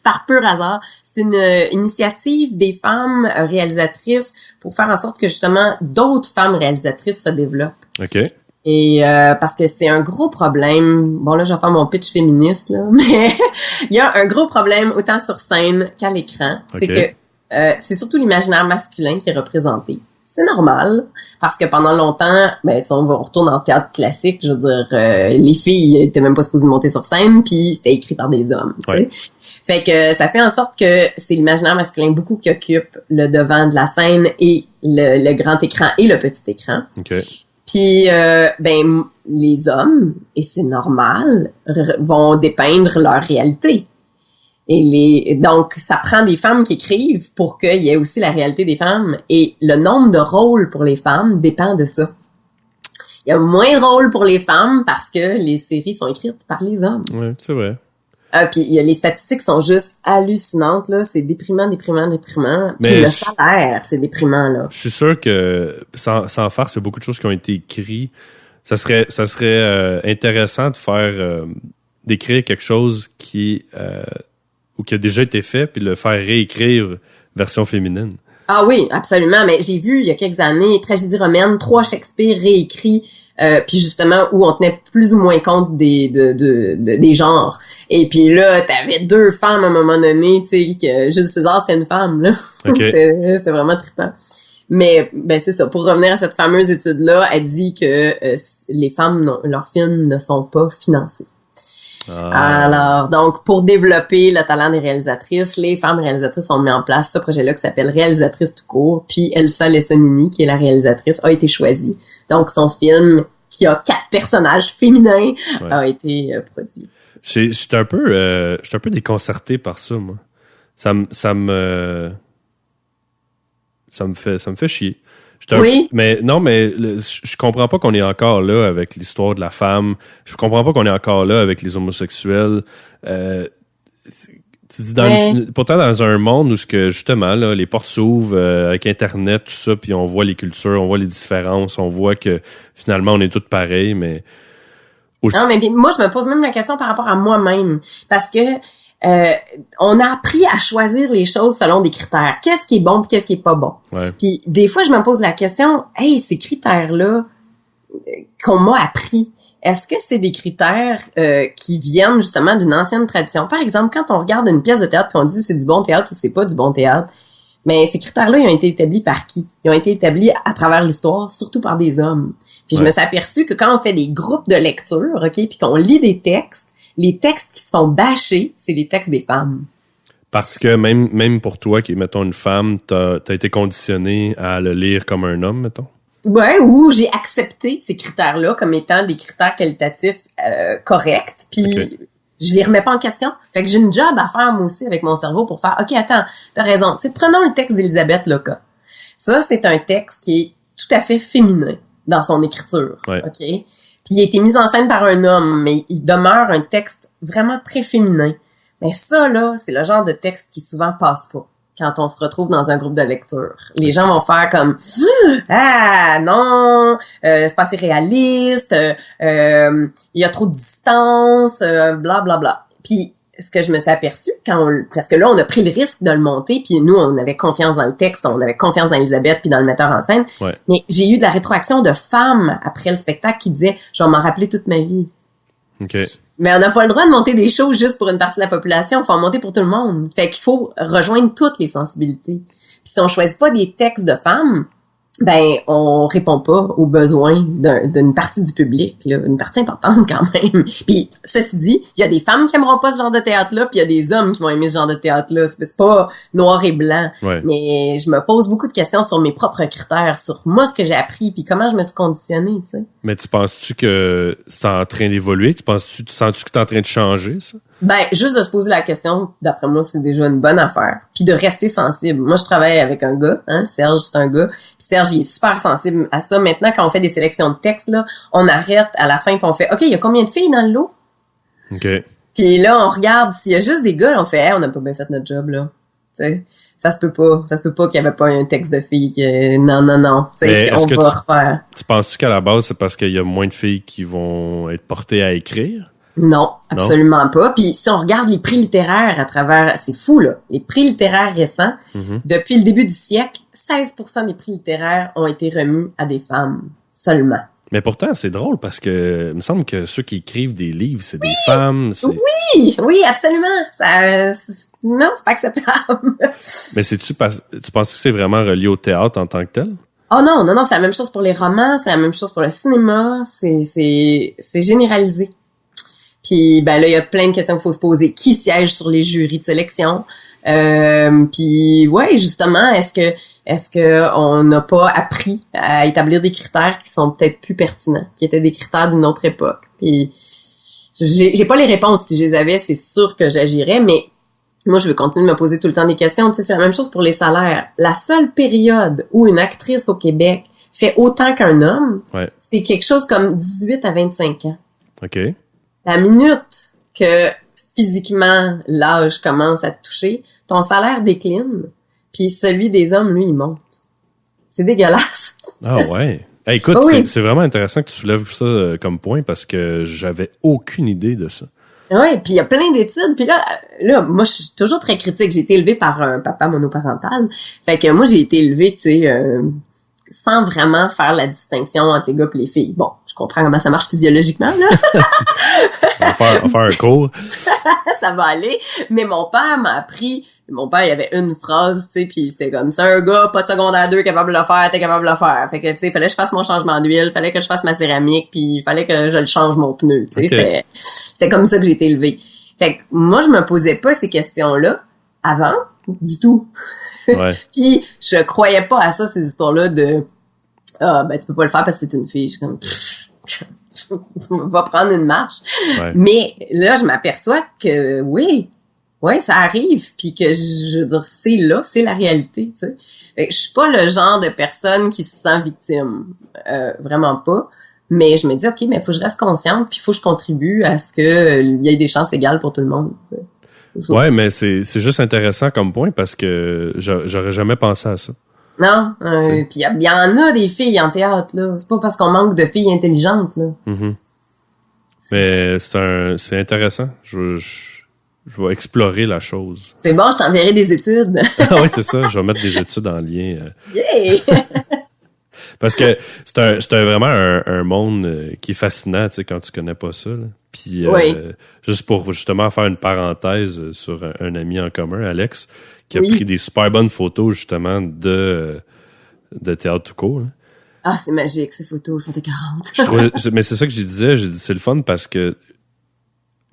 par pur hasard. C'est une initiative des femmes réalisatrices pour faire en sorte que justement d'autres femmes réalisatrices se développent. OK. Et parce que c'est un gros problème. Bon là, je vais faire mon pitch féministe là, mais il y a un gros problème autant sur scène qu'à l'écran. Okay. C'est que c'est surtout l'imaginaire masculin qui est représenté. C'est normal, parce que pendant longtemps, si on retourne en théâtre classique, je veux dire, les filles étaient même pas supposées monter sur scène, puis c'était écrit par des hommes. Ouais. Fait que ça fait en sorte que c'est l'imaginaire masculin beaucoup qui occupe le devant de la scène et le grand écran et le petit écran. Okay. Puis, les hommes, et c'est normal, vont dépeindre leur réalité. Donc, ça prend des femmes qui écrivent pour qu'il y ait aussi la réalité des femmes. Et le nombre de rôles pour les femmes dépend de ça. Il y a moins de rôles pour les femmes parce que les séries sont écrites par les hommes. Oui, c'est vrai. Puis les statistiques sont juste hallucinantes, là. C'est déprimant. Mais puis le salaire, c'est déprimant, là. Je suis sûr que, sans farce, il y a beaucoup de choses qui ont été écrites. Ça serait intéressant de faire... d'écrire quelque chose qui a déjà été fait, puis le faire réécrire version féminine. Ah oui, absolument. Mais j'ai vu, il y a quelques années, Tragédie romaine, 3 Shakespeare réécrits, puis justement, où on tenait plus ou moins compte des genres. Et puis là, t'avais 2 femmes à un moment donné, tu sais, que Jules César, c'était une femme, là. Okay. C'était vraiment trippant. Mais, c'est ça. Pour revenir à cette fameuse étude-là, elle dit que les femmes, leurs films ne sont pas financés. Ah. Alors, donc, pour développer le talent des réalisatrices, les femmes réalisatrices ont mis en place ce projet-là qui s'appelle Réalisatrice tout court, puis Elsa Lessonini, qui est la réalisatrice, a été choisie. Donc, son film, qui a 4 personnages féminins, a été produit. Je suis un peu déconcerté par ça, moi. Ça me fait chier. Oui. Mais je comprends pas qu'on est encore là avec l'histoire de la femme. Je comprends pas qu'on est encore là avec les homosexuels. Pourtant dans un monde où justement là, les portes s'ouvrent avec Internet, tout ça, puis on voit les cultures, on voit les différences, on voit que finalement on est tous pareils, mais aussi... Non, mais moi je me pose même la question par rapport à moi-même, parce que on a appris à choisir les choses selon des critères. Qu'est-ce qui est bon puis qu'est-ce qui est pas bon. Ouais. Puis des fois, je me pose la question, ces critères-là qu'on m'a appris, est-ce que c'est des critères qui viennent justement d'une ancienne tradition? Par exemple, quand on regarde une pièce de théâtre puis on dit c'est du bon théâtre ou c'est pas du bon théâtre, mais ces critères-là, ils ont été établis par qui? Ils ont été établis à travers l'histoire, surtout par des hommes. Puis je me suis aperçue que quand on fait des groupes de lecture, OK, puis qu'on lit des textes, les textes qui se font bâcher, c'est les textes des femmes. Parce que même pour toi, qui est, mettons, une femme, t'as été conditionné à le lire comme un homme, mettons? Ouais, ou j'ai accepté ces critères-là comme étant des critères qualitatifs corrects, puis je les remets pas en question. Fait que j'ai une job à faire, moi aussi, avec mon cerveau pour faire, OK, attends, t'as raison. Tu sais, prenons le texte d'Elisabeth Loca. Ça, c'est un texte qui est tout à fait féminin dans son écriture, OK? Puis il a été mis en scène par un homme, mais il demeure un texte vraiment très féminin. Mais ça, là, c'est le genre de texte qui souvent passe pas quand on se retrouve dans un groupe de lecture. Les gens vont faire comme « Ah, non, c'est pas assez réaliste, il y a trop de distance, bla, bla, bla. » Puis ce que je me suis aperçue, parce que là, on a pris le risque de le monter, puis nous, on avait confiance dans le texte, on avait confiance dans Elisabeth, puis dans le metteur en scène. Ouais. Mais j'ai eu de la rétroaction de femmes après le spectacle qui disaient « Je vais m'en rappeler toute ma vie. » Okay. Mais on n'a pas le droit de monter des shows juste pour une partie de la population, il faut en monter pour tout le monde. Fait qu'il faut rejoindre toutes les sensibilités. Puis si on choisit pas des textes de femmes, ben on répond pas aux besoins d'une partie du public, là, une partie importante quand même. Puis ceci dit, il y a des femmes qui aimeront pas ce genre de théâtre-là, puis il y a des hommes qui vont aimer ce genre de théâtre-là. C'est pas noir et blanc. Ouais. Mais je me pose beaucoup de questions sur mes propres critères, sur moi ce que j'ai appris, puis comment je me suis conditionnée, tu sais. Mais tu penses-tu que c'est en train d'évoluer? Tu sens-tu que c'est en train de changer, ça? Ben, juste de se poser la question, d'après moi, c'est déjà une bonne affaire. Puis de rester sensible. Moi, je travaille avec un gars, hein, Serge, c'est un gars. Puis Serge, il est super sensible à ça. Maintenant, quand on fait des sélections de textes, là, on arrête à la fin puis on fait, OK, il y a combien de filles dans le lot? OK. Puis là, on regarde, s'il y a juste des gars, là, on fait, hey, on n'a pas bien fait notre job, là. Tu sais, ça se peut pas qu'il y avait pas un texte de filles que, non. Tu sais, on va refaire. Tu penses-tu qu'à la base, c'est parce qu'il y a moins de filles qui vont être portées à écrire? Non, absolument pas. Puis si on regarde les prix littéraires à travers, c'est fou là, les prix littéraires récents, depuis le début du siècle, 16% des prix littéraires ont été remis à des femmes seulement. Mais pourtant, c'est drôle parce que il me semble que ceux qui écrivent des livres, c'est des femmes. Oui, absolument. Non, c'est pas acceptable. Mais tu penses que c'est vraiment relié au théâtre en tant que tel? Oh non, c'est la même chose pour les romans, c'est la même chose pour le cinéma, c'est généralisé. Puis ben là, il y a plein de questions qu'il faut se poser. Qui siège sur les jurys de sélection? Puis ouais, justement, est-ce que on n'a pas appris à établir des critères qui sont peut-être plus pertinents, qui étaient des critères d'une autre époque? Puis j'ai pas les réponses. Si je les avais, c'est sûr que j'agirais, mais moi, je veux continuer de me poser tout le temps des questions. Tu sais, c'est la même chose pour les salaires. La seule période où une actrice au Québec fait autant qu'un homme, c'est quelque chose comme 18 à 25 ans. OK. La minute que physiquement l'âge commence à te toucher, ton salaire décline, puis celui des hommes, lui, il monte. C'est dégueulasse. Ah ouais. Hey, écoute, c'est vraiment intéressant que tu soulèves ça comme point parce que j'avais aucune idée de ça. Oui, puis il y a plein d'études. Puis là, moi, je suis toujours très critique. J'ai été élevée par un papa monoparental. Fait que moi, j'ai été élevée, tu sais, sans vraiment faire la distinction entre les gars et les filles. Bon, je comprends comment ça marche physiologiquement, là. on va faire un cours. Ça va aller. Mais mon père m'a appris... Mon père, il avait une phrase, tu sais, puis c'était comme, c'est un gars, pas de secondaire 2, capable de le faire, t'es capable de le faire. Fait que, tu sais, il fallait que je fasse mon changement d'huile, fallait que je fasse ma céramique, puis il fallait que je le change mon pneu, tu sais. C'était comme ça que j'ai été élevée. Fait que moi, je me posais pas ces questions-là avant, du tout. Ouais. Puis je croyais pas à ça, ces histoires-là de, ben tu peux pas le faire parce que t'es une fille. Je suis comme, va prendre une marche. Ouais. Mais là, je m'aperçois que oui, ça arrive, puis que je veux dire, c'est la réalité, tu sais. Fait que je suis pas le genre de personne qui se sent victime, vraiment pas. Mais je me dis, ok, mais faut que je reste consciente, puis faut que je contribue à ce que il y ait des chances égales pour tout le monde. Tu sais. Ouais, mais c'est juste intéressant comme point parce que j'aurais jamais pensé à ça. Non, puis il y en a des filles en théâtre là. C'est pas parce qu'on manque de filles intelligentes là. Mm-hmm. Mais c'est intéressant. Je vais explorer la chose. C'est bon, je t'enverrai des études. Oui, c'est ça. Je vais mettre des études en lien. Yeah! Parce que c'est vraiment un monde qui est fascinant, tu sais, quand tu connais pas ça. Là. Puis, juste pour justement faire une parenthèse sur un ami en commun, Alex, qui a pris des super bonnes photos justement de théâtre tout court. Là. Ah, c'est magique, ces photos sont écœurantes. Mais c'est ça que j'ai dit, c'est le fun parce que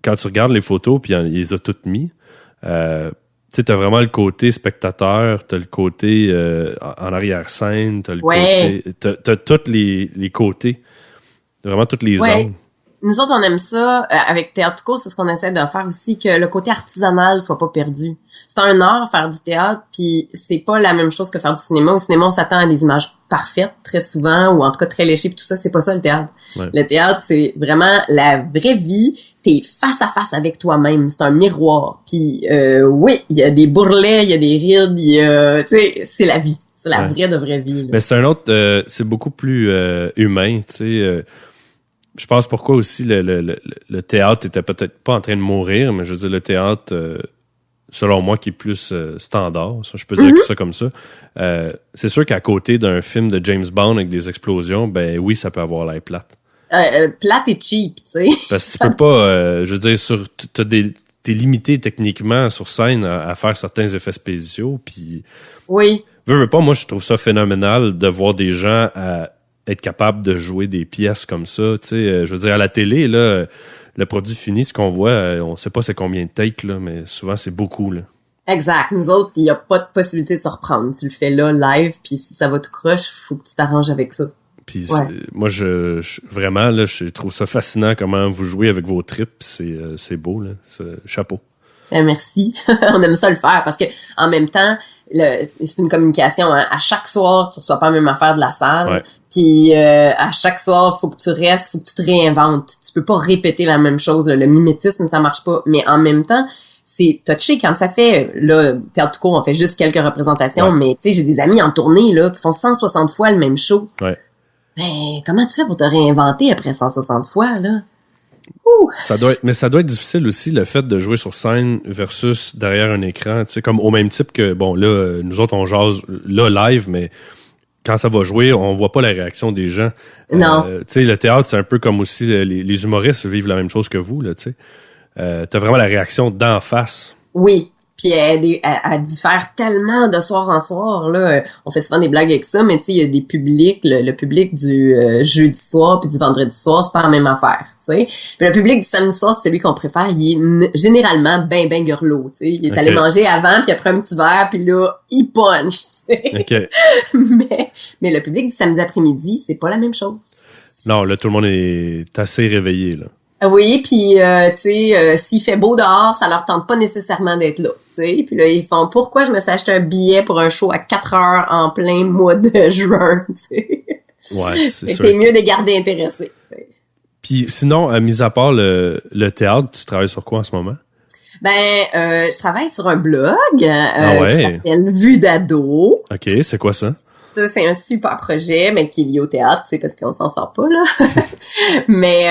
quand tu regardes les photos, puis il les a toutes mis, tu sais, t'as vraiment le côté spectateur, t'as le côté en arrière-scène, t'as le côté... T'as tous les côtés. T'as vraiment tous les angles. Nous autres, on aime ça. Avec Théâtre tout court, c'est ce qu'on essaie de faire aussi, que le côté artisanal soit pas perdu. C'est un art, faire du théâtre, puis c'est pas la même chose que faire du cinéma. Au cinéma, on s'attend à des images parfaites, très souvent, ou en tout cas très léchées, puis tout ça, c'est pas ça le théâtre. Ouais. Le théâtre, c'est vraiment la vraie vie. T'es face à face avec toi-même. C'est un miroir. Puis oui, il y a des bourrelets, il y a des rides, il y a... Tu sais, c'est la vie. C'est la vraie de vraie vie. Là. Mais c'est un autre... c'est beaucoup plus humain, tu sais... je pense pourquoi aussi le théâtre était peut-être pas en train de mourir, mais je veux dire, le théâtre, selon moi, qui est plus standard, ça, je peux dire ça comme ça, c'est sûr qu'à côté d'un film de James Bond avec des explosions, ben oui, ça peut avoir l'air plate. Plate et cheap, tu sais. Parce que tu peux pas, je veux dire, t'es limité techniquement sur scène à faire certains effets spéciaux, puis... Oui. veux pas, moi, je trouve ça phénoménal de voir des gens être capables de jouer des pièces comme ça. Tu sais, je veux dire, à la télé, là, le produit fini, ce qu'on voit, on sait pas c'est combien de takes, là, mais souvent, c'est beaucoup, là. Exact. Nous autres, il n'y a pas de possibilité de se reprendre. Tu le fais là, live, puis si ça va tout croche, faut que tu t'arranges avec ça. Puis moi, vraiment, là, je trouve ça fascinant comment vous jouez avec vos tripes. C'est beau, là. Chapeau. Merci. On aime ça le faire parce que en même temps, c'est une communication. Hein. À chaque soir, tu reçois pas la même affaire de la salle. Ouais. Puis à chaque soir, faut que tu restes, faut que tu te réinventes. Tu peux pas répéter la même chose. Le mimétisme, ça marche pas. Mais en même temps, c'est touché quand ça fait, là, Théâtre tout court, on fait juste quelques représentations, mais tu sais, j'ai des amis en tournée, là, qui font 160 fois le même show. Ouais. Ben, comment tu fais pour te réinventer après 160 fois, là? Ça doit être difficile aussi, le fait de jouer sur scène versus derrière un écran, tu sais, comme au même type que, bon, là, nous autres, on jase là, live, mais quand ça va jouer, on voit pas la réaction des gens. Non. Tu sais, le théâtre, c'est un peu comme aussi les humoristes vivent la même chose que vous, là, tu sais. T'as vraiment la réaction d'en face. Oui. Puis elle diffère tellement de soir en soir, là. On fait souvent des blagues avec ça, mais tu sais, il y a des publics, le public du jeudi soir puis du vendredi soir, c'est pas la même affaire, tu sais. Puis le public du samedi soir, c'est celui qu'on préfère. Il est généralement ben gurlot, tu sais. Il est allé manger avant, puis après un petit verre, puis là, il punch, tu sais. Okay. mais le public du samedi après-midi, c'est pas la même chose. Non, là, tout le monde est assez réveillé, là. Oui, puis tu sais, s'il fait beau dehors, ça leur tente pas nécessairement d'être là, tu sais. Puis là, ils font « Pourquoi je me suis acheté un billet pour un show à 4 heures en plein mois de juin? » tu sais. Ouais, c'est sûr. C'est mieux de garder intéressé, tu sais. Puis sinon, mis à part le théâtre, tu travailles sur quoi en ce moment? Ben, je travaille sur un blog qui s'appelle Vue d'ado. OK, c'est quoi ça? Ça, c'est un super projet, mais qui est lié au théâtre, tu sais, parce qu'on s'en sort pas, là. Mais,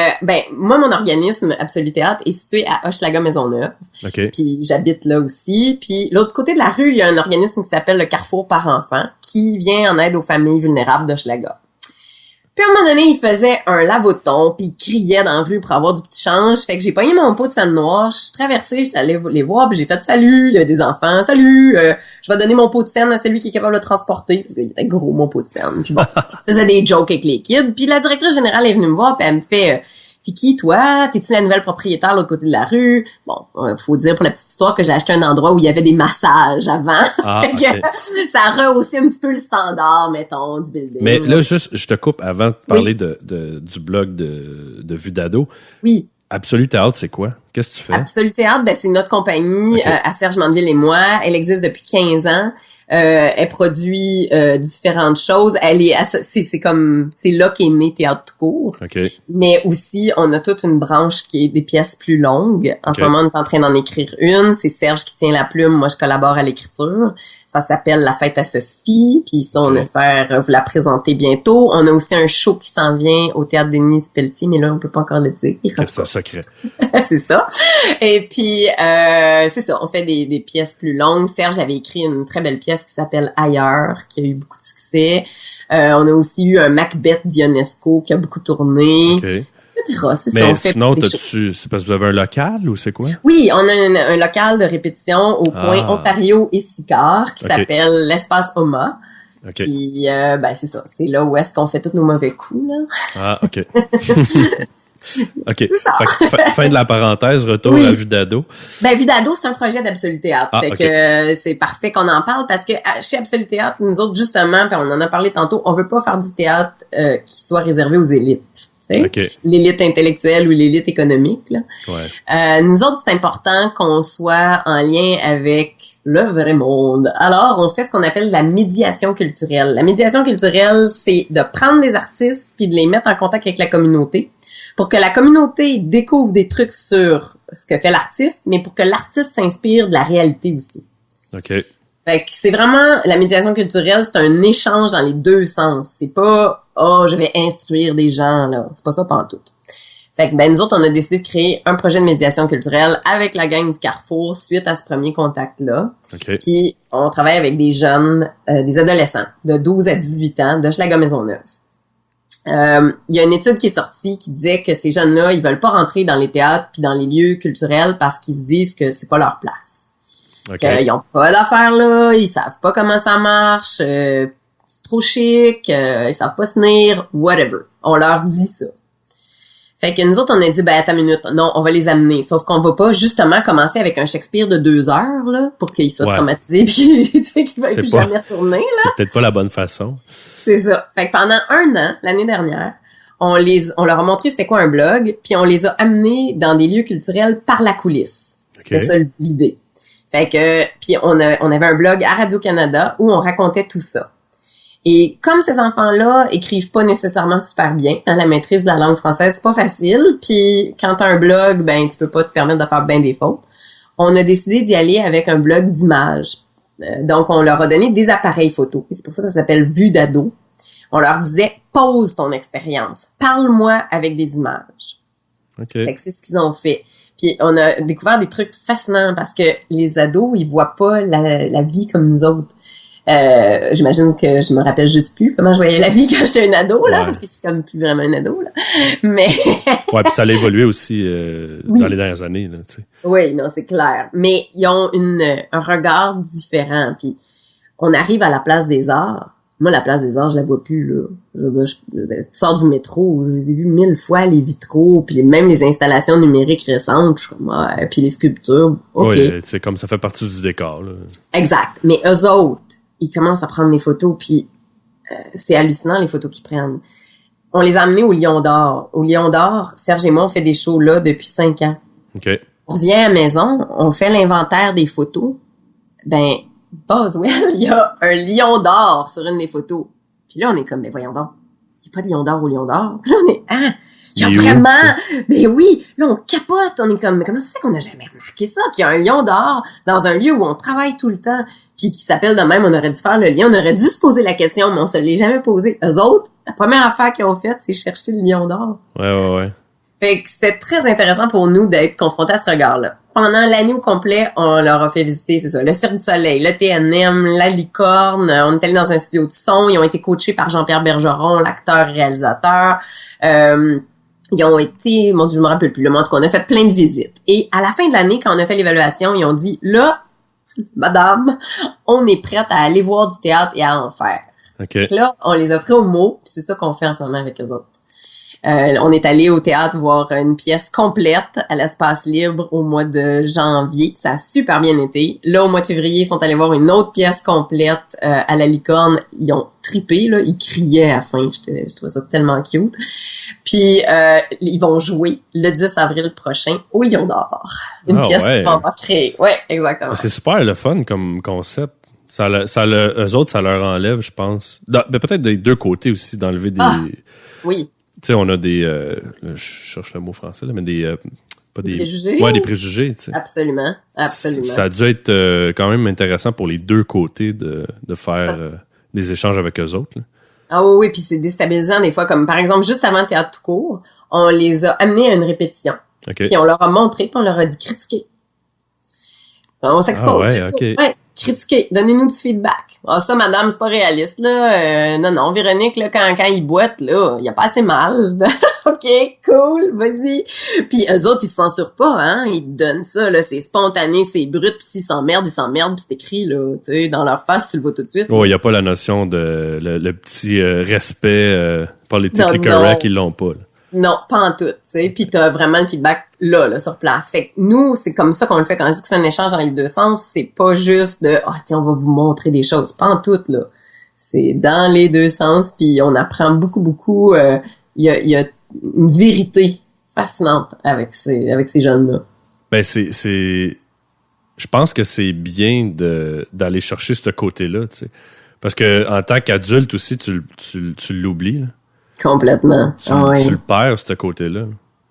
moi, mon organisme Absolu Théâtre est situé à Hochelaga-Maisonneuve. OK. Puis j'habite là aussi. Puis l'autre côté de la rue, il y a un organisme qui s'appelle le Carrefour par enfant, qui vient en aide aux familles vulnérables d'Hochelaga. Puis à un moment donné, il faisait un lavoton, puis il criait dans la rue pour avoir du petit change. Fait que j'ai pogné mon pot de scène noire, je suis traversée, je suis allée les voir, puis j'ai fait « Salut, il y a des enfants, salut, je vais donner mon pot de scène à celui qui est capable de le transporter. » Parce qu'il était gros, mon pot de scène. Puis bon, je faisais des jokes avec les kids. Puis la directrice générale est venue me voir, puis elle me fait T'es qui, toi? T'es-tu la nouvelle propriétaire de l'autre côté de la rue? » Bon, faut dire pour la petite histoire que j'ai acheté un endroit où il y avait des massages avant. Fait que ça a rehaussé un petit peu le standard, mettons, du building. Mais là, juste, je te coupe avant de parler du blog de Vue d'ado. Oui. Absolu Théâtre, c'est quoi? Qu'est-ce que tu fais? Absolu Théâtre, ben, c'est notre compagnie à Serge Mandeville et moi. Elle existe depuis 15 ans. Elle produit différentes choses. C'est là qu'est né Théâtre tout court. Okay. Mais aussi, on a toute une branche qui est des pièces plus longues. En ce moment, on est en train d'en écrire une. C'est Serge qui tient la plume. Moi, je collabore à l'écriture. Ça s'appelle La fête à Sophie. Puis ça, on espère vous la présenter bientôt. On a aussi un show qui s'en vient au Théâtre Denise Pelletier, mais là, on peut pas encore le dire. C'est un secret. C'est ça. Et puis, c'est ça. On fait des pièces plus longues. Serge avait écrit une très belle pièce qui s'appelle Ailleurs, qui a eu beaucoup de succès. On a aussi eu un Macbeth d'Ionesco qui a beaucoup tourné. Okay. Etc. C'est mais ça, on fait sinon, c'est parce que vous avez un local ou c'est quoi? Oui, on a un local de répétition au coin Ontario et Sicard qui s'appelle l'Espace Oma. Okay. Puis, c'est ça. C'est là où est-ce qu'on fait tous nos mauvais coups, là. Ah, OK. OK. Fin de la parenthèse, retour à Vue d'ado. Ben, Vue d'ado, c'est un projet d'Absolu Théâtre. Fait que c'est parfait qu'on en parle parce que chez Absolu Théâtre, nous autres, justement, puis on en a parlé tantôt, on veut pas faire du théâtre qui soit réservé aux élites. L'élite intellectuelle ou l'élite économique, là. Ouais. Nous autres, c'est important qu'on soit en lien avec le vrai monde. Alors, on fait ce qu'on appelle de la médiation culturelle. La médiation culturelle, c'est de prendre des artistes puis de les mettre en contact avec la communauté pour que la communauté découvre des trucs sur ce que fait l'artiste, mais pour que l'artiste s'inspire de la réalité aussi. OK. Fait que c'est vraiment, la médiation culturelle, c'est un échange dans les deux sens. C'est pas, je vais instruire des gens, là. C'est pas ça pantoute. Fait que, nous autres, on a décidé de créer un projet de médiation culturelle avec la gang du Carrefour suite à ce premier contact-là. Okay. Puis, on travaille avec des jeunes, des adolescents de 12 à 18 ans de Hochelaga-Maisonneuve. Il y a une étude qui est sortie qui disait que ces jeunes-là, ils veulent pas rentrer dans les théâtres puis dans les lieux culturels parce qu'ils se disent que c'est pas leur place. Okay. Qu'ils ont pas d'affaires là, ils savent pas comment ça marche, c'est trop chic, ils savent pas se tenir, whatever. On leur dit ça. Fait que nous autres, on a dit, attends une minute, non, on va les amener. Sauf qu'on va pas justement commencer avec un Shakespeare de 2 heures, là, pour qu'ils soient traumatisés pis qu'ils veuillent plus jamais retourner, là. C'est peut-être pas la bonne façon. C'est ça. Fait que pendant 1 an, l'année dernière, on leur a montré c'était quoi un blog, puis on les a amenés dans des lieux culturels par la coulisse. Okay. C'était ça l'idée. Fait que, puis on avait un blog à Radio-Canada où on racontait tout ça. Et comme ces enfants-là écrivent pas nécessairement super bien, la maîtrise de la langue française, c'est pas facile. Puis quand t'as un blog, tu peux pas te permettre de faire bien des fautes. On a décidé d'y aller avec un blog d'images. Donc on leur a donné des appareils photo. Et c'est pour ça que ça s'appelle Vue d'ado. On leur disait pose ton expérience, parle-moi avec des images. Okay. Fait que c'est ce qu'ils ont fait. Puis on a découvert des trucs fascinants parce que les ados, ils voient pas la vie comme nous autres. J'imagine que je me rappelle juste plus comment je voyais la vie quand j'étais un ado, là, parce que je suis comme plus vraiment un ado, là. Mais... ouais, puis ça a évolué aussi dans les dernières années, là, tu sais. Oui, non, c'est clair. Mais ils ont un regard différent. Puis on arrive à la place des arts. Moi, la place des arts, je la vois plus, là. Je veux dire, tu sors du métro, je les ai vus 1000 fois, les vitraux, puis même les installations numériques récentes, je suis comme, ouais, puis les sculptures, OK. Oui, c'est comme ça fait partie du décor, là. Exact. Mais eux autres, ils commencent à prendre des photos, puis c'est hallucinant, les photos qu'ils prennent. On les a amenés au Lion d'Or. Au Lion d'Or, Serge et moi, on fait des shows là depuis 5 ans. OK. On revient à la maison, on fait l'inventaire des photos. Boswell, il y a un lion d'or sur une des photos. Puis là, on est comme, voyons donc, il n'y a pas de lion d'or au Lion d'Or. Puis là, on est, il y a vraiment, oui, là, on capote. On est comme, mais comment ça fait qu'on n'a jamais remarqué ça, qu'il y a un lion d'or dans un lieu où on travaille tout le temps, puis qui s'appelle de même, on aurait dû faire le lien, on aurait dû se poser la question, mais on se l'est jamais posé. Eux autres, la première affaire qu'ils ont faite, c'est chercher le lion d'or. Ouais. Fait que c'était très intéressant pour nous d'être confrontés à ce regard-là. Pendant l'année au complet, on leur a fait visiter, c'est ça, le Cirque du Soleil, le TNM, la Licorne. On est allé dans un studio de son. Ils ont été coachés par Jean-Pierre Bergeron, l'acteur et réalisateur. Ils ont été, mon Dieu, je me rappelle plus, mais en tout cas, on a fait plein de visites. Et à la fin de l'année, quand on a fait l'évaluation, ils ont dit, là, madame, on est prête à aller voir du théâtre et à en faire. Okay. Donc là, on les a pris au mot, puis c'est ça qu'on fait en ce moment avec eux autres. On est allé au théâtre voir une pièce complète à l'Espace Libre au mois de janvier. Ça a super bien été. Là, au mois de février, ils sont allés voir une autre pièce complète à la Licorne. Ils ont trippé, là. Ils criaient à la fin. Je trouvais ça tellement cute. Puis, ils vont jouer le 10 avril prochain au Lion d'Or. Une pièce qu'ils vont avoir créée. Ouais, exactement. C'est super le fun comme concept. Eux autres, ça leur enlève, je pense. Peut-être des deux côtés aussi, d'enlever des... Oui. Tu sais, on a des... je cherche le mot français, là, mais des... pas des préjugés? Ouais, des préjugés, tu sais. Absolument. Ça a dû être quand même intéressant pour les deux côtés de faire des échanges avec eux autres, là. Ah oui, puis c'est déstabilisant des fois. Comme par exemple, juste avant le théâtre tout court, on les a amenés à une répétition. Okay. Puis on leur a montré, puis on leur a dit critiquer. On s'expose. Ouais, critiquer. Donnez-nous du feedback. Ah, ça, madame, c'est pas réaliste, là. Non, Véronique, là, quand il boite, là, il y a pas assez mal. OK, cool, vas-y. Puis eux autres, ils se censurent pas, hein. Ils te donnent ça, là. C'est spontané, c'est brut, puis s'ils s'emmerdent, puis c'est écrit, là. Tu sais, dans leur face, tu le vois tout de suite. Oh, il y a pas la notion de le petit respect politically correct, ils l'ont pas, là. Non, pas en tout, tu sais. Puis t'as vraiment le feedback là, sur place. Fait que nous, c'est comme ça qu'on le fait. Quand je dis que c'est un échange dans les deux sens, c'est pas juste de tiens, on va vous montrer des choses. Pas en tout, là. C'est dans les deux sens, puis on apprend beaucoup. Il y a une vérité fascinante avec ces jeunes-là. Ben je pense que c'est bien d'aller chercher ce côté-là, tu sais. Parce que en tant qu'adulte aussi, tu l'oublies, là. Complètement. Tu le perds, ce côté-là.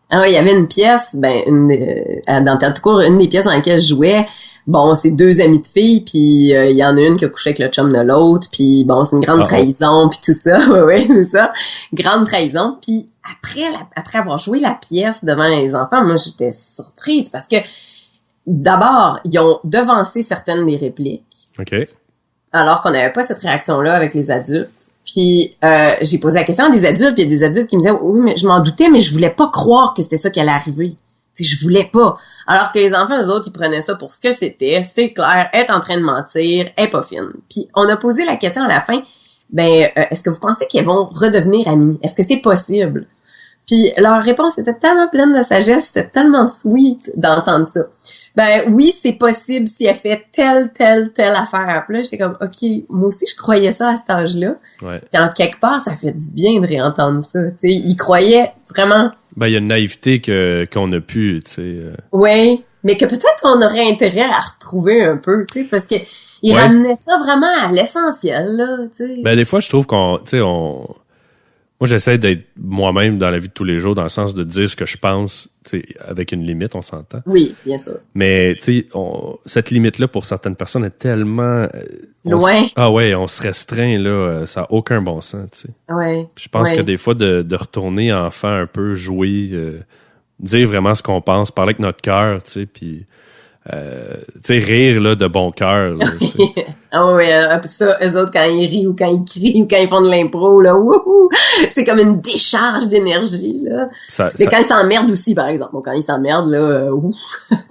Ah oui, il y avait une pièce, dans le théâtre court, une des pièces dans laquelle je jouais, bon, c'est deux amies de filles, puis il y en a une qui a couché avec le chum de l'autre, puis bon, c'est une grande trahison, puis tout ça, oui, c'est ça, grande trahison, puis après avoir joué la pièce devant les enfants, moi, j'étais surprise, parce que, d'abord, ils ont devancé certaines des répliques, OK. alors qu'on n'avait pas cette réaction-là avec les adultes. Puis j'ai posé la question à des adultes, puis il y a des adultes qui me disaient oui, mais je m'en doutais, mais je voulais pas croire que c'était ça qui allait arriver. je voulais pas. Alors que les enfants, eux autres, ils prenaient ça pour ce que c'était. C'est clair, elle est en train de mentir, elle est pas fine. Puis on a posé la question à la fin, est-ce que vous pensez qu'elles vont redevenir amies? Est-ce que c'est possible? Puis leur réponse était tellement pleine de sagesse, c'était tellement sweet d'entendre ça. Oui, c'est possible si elle fait telle affaire. Puis là, j'étais comme, OK, moi aussi, je croyais ça à cet âge-là. Ouais. Puis en quelque part, ça fait du bien de réentendre ça. Tu sais, ils croyaient vraiment. Il y a une naïveté qu'on a pu, tu sais. Oui, mais que peut-être on aurait intérêt à retrouver un peu, tu sais, parce que ils ramenaient ça vraiment à l'essentiel, là, tu sais. Des fois, je trouve moi, j'essaie d'être moi-même dans la vie de tous les jours, dans le sens de dire ce que je pense, tu sais, avec une limite, on s'entend. Oui, bien sûr. Mais, tu sais, cette limite-là, pour certaines personnes, est tellement... loin. On se restreint, là, ça n'a aucun bon sens, tu sais. Ouais. Je pense que des fois, de retourner enfant un peu, jouer, dire vraiment ce qu'on pense, parler avec notre cœur, tu sais, puis... tu sais, rire là, de bon cœur. Ça, eux autres, quand ils rient ou quand ils crient ou quand ils font de l'impro, là, wouhou, c'est comme une décharge d'énergie, là. Mais quand ils s'emmerdent aussi, par exemple. Bon, quand ils s'emmerdent, là,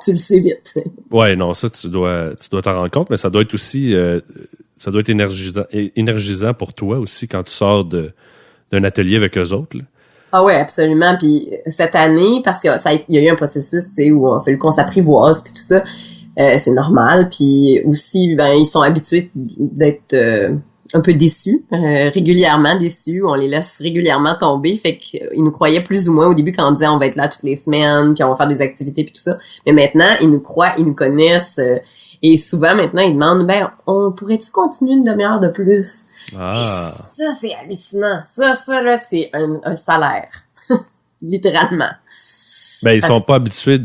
tu le sais vite. Ouais, non, ça, tu dois t'en rendre compte, mais ça doit être aussi, ça doit être énergisant pour toi aussi quand tu sors d'un atelier avec eux autres, là. Ah ouais, absolument. Puis cette année, parce que il y a eu un processus, tu sais, où on fait le qu'on s'apprivoise puis tout ça, c'est normal. Puis aussi, ils sont habitués d'être un peu déçus, régulièrement déçus. On les laisse régulièrement tomber. Fait qu'ils nous croyaient plus ou moins au début quand on disait on va être là toutes les semaines, puis on va faire des activités puis tout ça. Mais maintenant, ils nous croient, ils nous connaissent. Et souvent, maintenant, ils demandent, on pourrait-tu continuer une demi-heure de plus? Ah. Et ça, c'est hallucinant. Ça, là, c'est un salaire. Littéralement. Ils sont pas habitués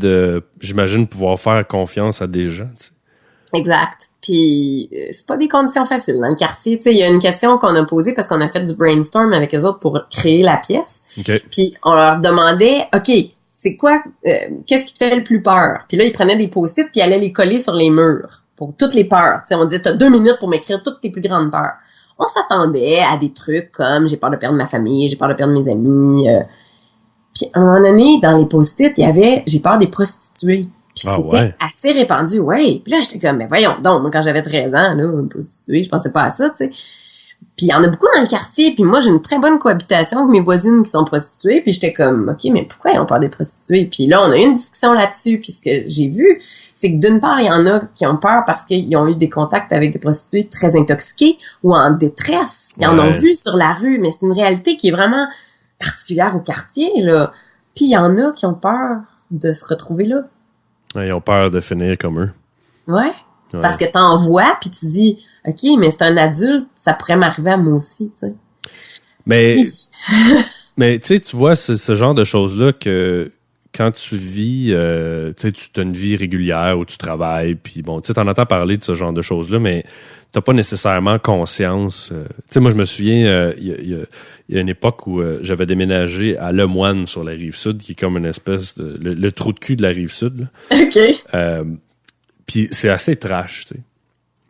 j'imagine, pouvoir faire confiance à des gens, tu sais. Exact. Puis, c'est pas des conditions faciles dans le quartier. Tu sais, il y a une question qu'on a posée parce qu'on a fait du brainstorm avec eux autres pour créer la pièce. Okay. Puis, on leur demandait, OK, c'est quoi, qu'est-ce qui te fait le plus peur? Puis là, ils prenaient des post-it puis ils allaient les coller sur les murs pour toutes les peurs. Tu sais, on disait, t'as 2 minutes pour m'écrire toutes tes plus grandes peurs. On s'attendait à des trucs comme j'ai peur de perdre ma famille, j'ai peur de perdre mes amis. Puis à un moment donné, dans les post-it, il y avait j'ai peur des prostituées. Puis c'était assez répandu, ouais. Puis là, j'étais comme, mais voyons donc, moi, quand j'avais 13 ans, là, une prostituée, je pensais pas à ça, tu sais. Puis il y en a beaucoup dans le quartier, puis moi, j'ai une très bonne cohabitation avec mes voisines qui sont prostituées, puis j'étais comme, OK, mais pourquoi ils ont peur des prostituées? Puis là, on a eu une discussion là-dessus, puis ce que j'ai vu, c'est que d'une part, il y en a qui ont peur parce qu'ils ont eu des contacts avec des prostituées très intoxiquées ou en détresse. Ils en ont vu sur la rue, mais c'est une réalité qui est vraiment particulière au quartier, là. Puis il y en a qui ont peur de se retrouver là. Ouais, ils ont peur de finir comme eux. Ouais. Parce que t'en vois, puis tu dis, OK, mais c'est un adulte, ça pourrait m'arriver à moi aussi, tu sais. Mais tu sais, tu vois, c'est ce genre de choses-là que quand tu vis, tu as une vie régulière où tu travailles, puis bon, tu sais, t'en entends parler de ce genre de choses-là, mais t'as pas nécessairement conscience. Tu sais, moi, je me souviens, il y a une époque où j'avais déménagé à Lemoine sur la Rive-Sud, qui est comme une espèce de... le trou de cul de la Rive-Sud, là. OK. Puis c'est assez trash, tu sais.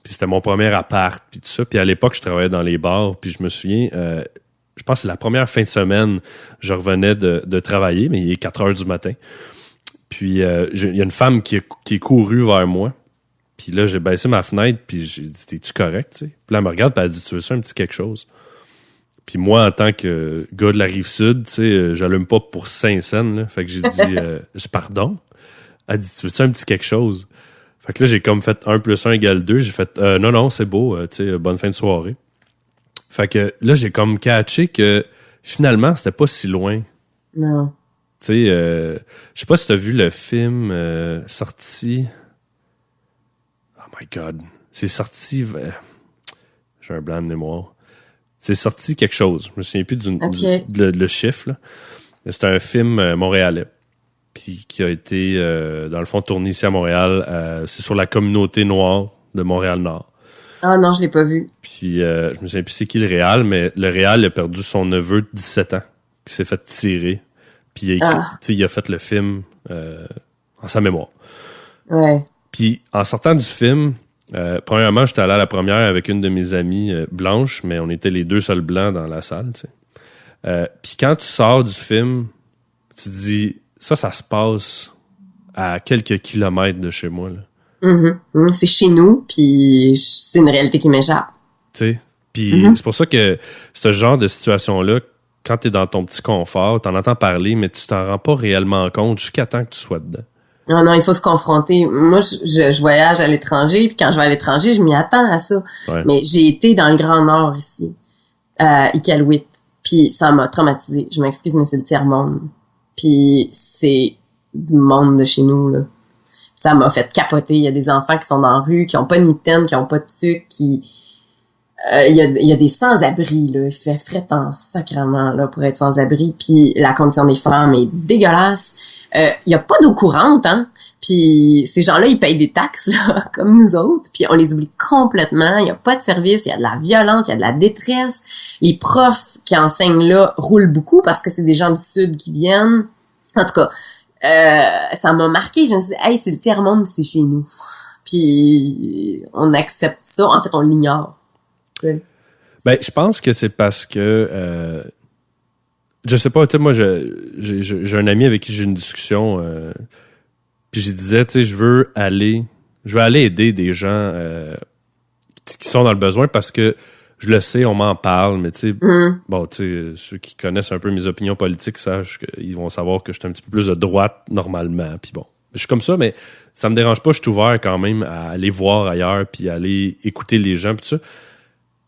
Puis c'était mon premier appart, puis tout ça. Puis à l'époque, je travaillais dans les bars, puis je me souviens... je pense que c'est la première fin de semaine, je revenais de travailler, mais il est 4 heures du matin. Puis, il y a une femme qui est courue vers moi. Puis là, j'ai baissé ma fenêtre, puis j'ai dit, t'es-tu correct, tu sais? Puis là, elle me regarde, puis elle dit, tu veux ça, un petit quelque chose? Puis moi, en tant que gars de la Rive-Sud, tu sais, j'allume pas pour Saint-Saëns, là. Fait que j'ai dit, pardon? Elle dit, tu veux ça, un petit quelque chose? Fait que là, j'ai comme fait 1 + 1 = 2. J'ai fait, non, c'est beau, tu sais, bonne fin de soirée. Fait que là, j'ai comme catché que finalement, c'était pas si loin. Non. Tu sais, je sais pas si t'as vu le film sorti... Oh my God. C'est sorti... j'ai un blanc de mémoire. C'est sorti quelque chose. Je me souviens plus le chiffre, là. Mais c'est un film montréalais. Puis qui a été, dans le fond, tourné ici à Montréal. C'est sur la communauté noire de Montréal-Nord. Ah non, je l'ai pas vu. Puis, je me souviens plus c'est qui le réal, mais le réal a perdu son neveu de 17 ans, qui s'est fait tirer. Puis, il a fait le film en sa mémoire. Ouais. Puis, en sortant du film, premièrement, j'étais allé à la première avec une de mes amies blanches, mais on était les 2 seuls blancs dans la salle, tu sais. Puis, quand tu sors du film, tu te dis, ça se passe à quelques kilomètres de chez moi, là. C'est chez nous, puis c'est une réalité qui m'échappe. Tu sais? Puis c'est pour ça que ce genre de situation-là, quand t'es dans ton petit confort, t'en entends parler, mais tu t'en rends pas réellement compte jusqu'à temps que tu sois dedans. Non, il faut se confronter. Moi, je voyage à l'étranger, puis quand je vais à l'étranger, je m'y attends à ça. Ouais. Mais j'ai été dans le Grand Nord ici, à Iqaluit, puis ça m'a traumatisée. Je m'excuse, mais c'est le tiers-monde. Puis c'est du monde de chez nous, là. Ça m'a fait capoter. Il y a des enfants qui sont dans la rue, qui ont pas de mitaine, qui ont pas de tuque, il y a des sans-abri, là. Il fait fret en sacrement, là, pour être sans-abri. Puis la condition des femmes est dégueulasse. Il y a pas d'eau courante, hein. Puis ces gens-là, ils payent des taxes, là, comme nous autres. Puis on les oublie complètement. Il y a pas de service, il y a de la violence, il y a de la détresse. Les profs qui enseignent là roulent beaucoup parce que c'est des gens du Sud qui viennent. En tout cas, ça m'a marqué. Je me suis dit, hey, c'est le tiers-monde, c'est chez nous. Puis on accepte ça. En fait, on l'ignore. Ben, je pense que c'est parce que je sais pas, tu sais, moi j'ai un ami avec qui j'ai une discussion puis je disais, tu sais, je veux aller aider des gens qui sont dans le besoin parce que je le sais, on m'en parle, mais tu sais, bon, tu sais, ceux qui connaissent un peu mes opinions politiques sachent qu'ils vont savoir que je suis un petit peu plus de droite normalement, puis bon. Je suis comme ça, mais ça me dérange pas, je suis ouvert quand même à aller voir ailleurs puis à aller écouter les gens, puis tout ça.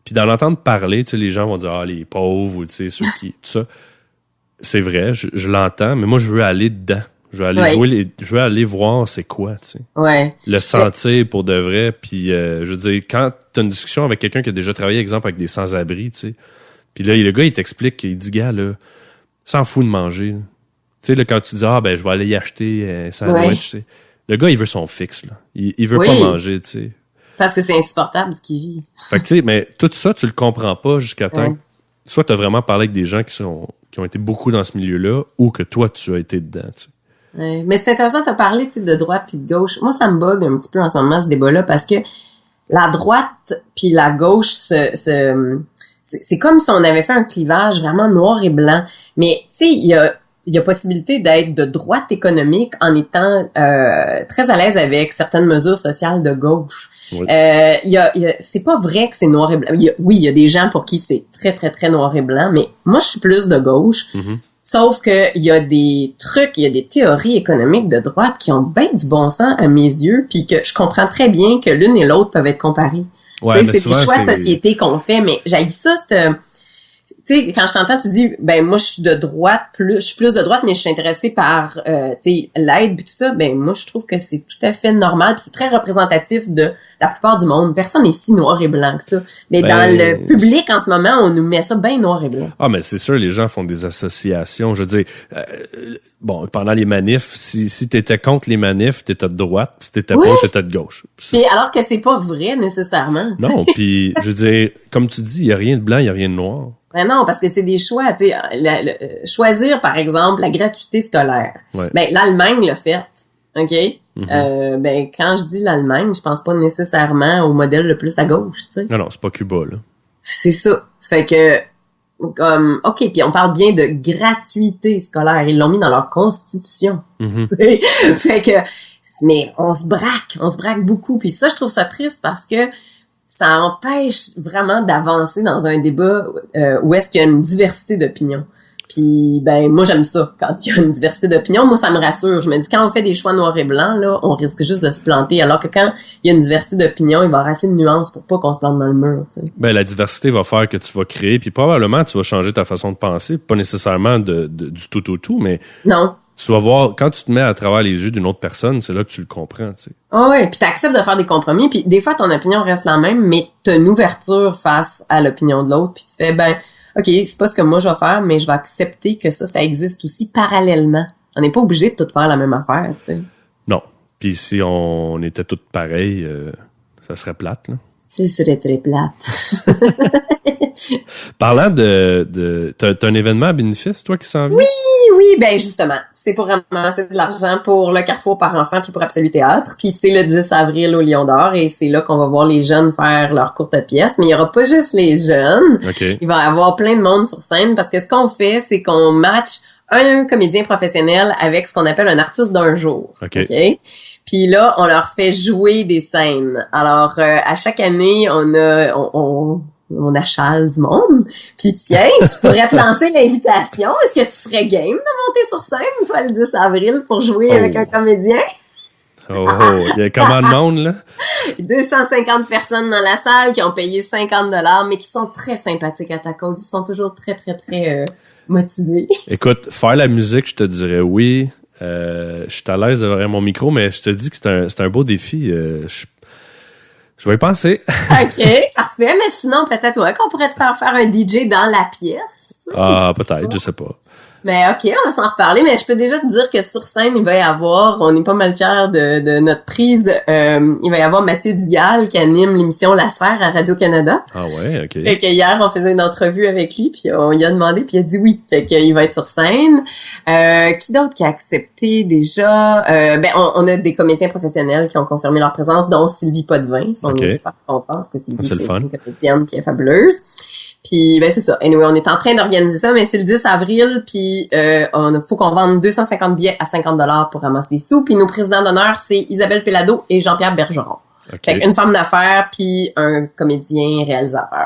Puis d'en entendre parler, tu sais, les gens vont dire, ah, les pauvres, ou tu sais, ceux qui... Tout ça. C'est vrai, je l'entends, mais moi, je veux aller dedans. Je veux aller je veux aller voir c'est quoi, tu sais. Ouais. Le sentir pour de vrai. Puis, je veux dire, quand t'as une discussion avec quelqu'un qui a déjà travaillé, exemple, avec des sans-abri, tu sais. Puis là, le gars, il t'explique, il dit, gars, là, s'en fout de manger. Tu sais, là, quand tu dis, ah, ben, je vais aller y acheter un sandwich, tu sais. Le gars, il veut son fixe, là. Il veut pas manger, tu sais. Parce que c'est insupportable ce qu'il vit. Fait que tu sais, mais tout ça, tu le comprends pas jusqu'à temps que soit tu as vraiment parlé avec des gens qui ont été beaucoup dans ce milieu-là ou que toi, tu as été dedans, tu sais. Ouais. Mais c'est intéressant de parler, tu sais, de droite puis de gauche. Moi, ça me bug un petit peu en ce moment, ce débat-là, parce que la droite puis la gauche, c'est comme si on avait fait un clivage vraiment noir et blanc. Mais, tu sais, il y a possibilité d'être de droite économique en étant très à l'aise avec certaines mesures sociales de gauche. Oui. C'est pas vrai que c'est noir et blanc. Oui, il y a des gens pour qui c'est très, très, très noir et blanc, mais moi, je suis plus de gauche. Mm-hmm. Sauf que il y a des trucs, il y a des théories économiques de droite qui ont bien du bon sens à mes yeux, puis que je comprends très bien que l'une et l'autre peuvent être comparées. Ouais, c'est des choix de société qu'on fait, mais j'haïs ça, tu sais, quand je t'entends, tu dis, ben moi je suis de droite, je suis plus de droite, mais je suis intéressée par, tu sais, l'aide puis tout ça. Ben moi je trouve que c'est tout à fait normal, puis c'est très représentatif de la plupart du monde. Personne n'est si noir et blanc que ça. Mais dans le public en ce moment, on nous met ça bien noir et blanc. Ah mais c'est sûr, les gens font des associations. Je veux dire, bon, pendant les manifs, si t'étais contre les manifs, t'étais de droite, si t'étais pas, t'étais de gauche. Puis alors que c'est pas vrai nécessairement. Non, puis je veux dire, comme tu dis, il y a rien de blanc, il y a rien de noir. Ben non, parce que c'est des choix, tu sais, choisir par exemple la gratuité scolaire. Ouais. Ben l'Allemagne l'a fait, OK? Mm-hmm. Ben quand je dis l'Allemagne, je pense pas nécessairement au modèle le plus à gauche, tu sais. Non, c'est pas Cuba là. C'est ça. Fait que comme OK, puis on parle bien de gratuité scolaire, ils l'ont mis dans leur constitution. Mm-hmm. Tu sais? Fait que mais on se braque beaucoup, puis ça je trouve ça triste parce que ça empêche vraiment d'avancer dans un débat où est-ce qu'il y a une diversité d'opinions. Puis, ben, moi, j'aime ça. Quand il y a une diversité d'opinions, moi, ça me rassure. Je me dis, quand on fait des choix noirs et blancs, là, on risque juste de se planter. Alors que quand il y a une diversité d'opinions, il va y avoir assez de nuances pour pas qu'on se plante dans le mur, tu sais. Ben, la diversité va faire que tu vas créer, puis probablement, tu vas changer ta façon de penser. Pas nécessairement du tout au tout, mais... Non. Tu vas voir, quand tu te mets à travers les yeux d'une autre personne, c'est là que tu le comprends, tu sais. Ah ouais, puis t'acceptes de faire des compromis, puis des fois, ton opinion reste la même, mais t'as une ouverture face à l'opinion de l'autre, puis tu fais, ben, OK, c'est pas ce que moi je vais faire, mais je vais accepter que ça existe aussi parallèlement. On n'est pas obligé de tout faire la même affaire, tu sais. Non. Puis si on était toutes pareilles, ça serait plate, là. Ce serait très plate. Parlant t'as un événement à bénéfice, toi, qui s'en vient? Oui, ben justement, c'est pour ramasser de l'argent pour le Carrefour par enfant puis pour Absolu Théâtre. Puis c'est le 10 avril au Lion d'Or et c'est là qu'on va voir les jeunes faire leur courte pièce. Mais il y aura pas juste les jeunes. Okay. Il va y avoir plein de monde sur scène parce que ce qu'on fait, c'est qu'on match un comédien professionnel avec ce qu'on appelle un artiste d'un jour. OK. Puis là, on leur fait jouer des scènes. Alors, à chaque année, on achale du monde. Puis tiens, je pourrais te lancer l'invitation. Est-ce que tu serais game de monter sur scène, toi, le 10 avril, pour jouer avec un comédien? Oh, il y a comment de monde, là? 250 personnes dans la salle qui ont payé 50 $, mais qui sont très sympathiques à ta cause. Ils sont toujours très, très, très motivés. Écoute, faire la musique, je te dirais oui. Je suis à l'aise derrière mon micro, mais je te dis que c'est un beau défi. Je vais y penser. OK, parfait. Mais sinon, peut-être qu'on pourrait te faire un DJ dans la pièce. Ah, peut-être, je sais pas. Mais OK, on va s'en reparler. Mais je peux déjà te dire que sur scène, il va y avoir, on est pas mal fiers de notre prise, il va y avoir Mathieu Dugal qui anime l'émission La Sphère à Radio-Canada. Ah ouais, OK. Fait que hier, on faisait une entrevue avec lui, puis on lui a demandé, puis il a dit oui. Fait qu'il va être sur scène. Qui d'autre qui a accepté déjà? On a des comédiens professionnels qui ont confirmé leur présence, dont Sylvie Potvin. On est super contents parce que Sylvie, c'est une comédienne qui est fabuleuse. Puis c'est ça. Anyway, on est en train d'organiser ça, mais c'est le 10 avril, puis faut qu'on vende 250 billets à 50 $ pour ramasser des sous. Puis nos présidents d'honneur, c'est Isabelle Pellado et Jean-Pierre Bergeron. Okay. Fait qu'une femme d'affaires puis un comédien réalisateur.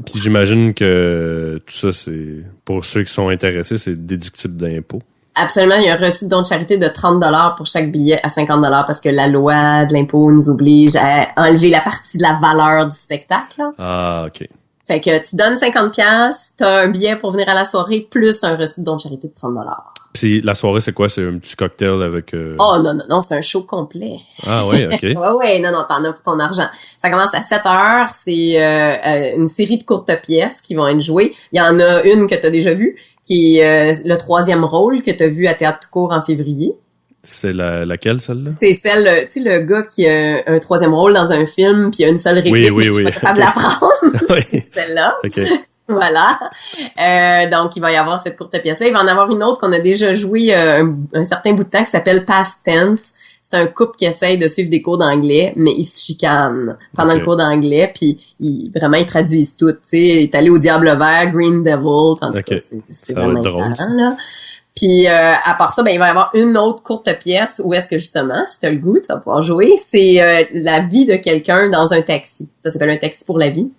Puis j'imagine que tout ça, c'est pour ceux qui sont intéressés, c'est déductible d'impôts. Absolument, il y a un reçu de don de charité de 30 $ pour chaque billet à 50 $ parce que la loi de l'impôt nous oblige à enlever la partie de la valeur du spectacle. Ah, OK. Fait que tu donnes 50$, t'as un billet pour venir à la soirée, plus t'as un reçu de don de charité de 30 $. Puis la soirée, c'est quoi? C'est un petit cocktail avec... Oh non, c'est un show complet. Ah oui, OK. ouais, non, t'en as pour ton argent. Ça commence à 7h, c'est une série de courtes pièces qui vont être jouées. Il y en a une que t'as déjà vue, qui est le 3e rôle que t'as vu à Théâtre tout court en février. C'est laquelle, celle-là? C'est celle, tu sais, le gars qui a un 3e rôle dans un film, puis il a une seule réplique, mais il est pas capable de la prendre. C'est celle-là. OK. Voilà. Donc, il va y avoir cette courte pièce-là. Il va en avoir une autre qu'on a déjà jouée un certain bout de temps qui s'appelle Past Tense. C'est un couple qui essaye de suivre des cours d'anglais, mais ils se chicanent pendant le cours d'anglais, puis ils traduisent tout. Tu sais, il est allé au Diable Vert, Green Devil, en tout cas, c'est vraiment drôle, là. Puis à part ça, il va y avoir une autre courte pièce où est-ce que justement, si t'as le goût, tu vas pouvoir jouer, c'est la vie de quelqu'un dans un taxi. Ça s'appelle un taxi pour la vie.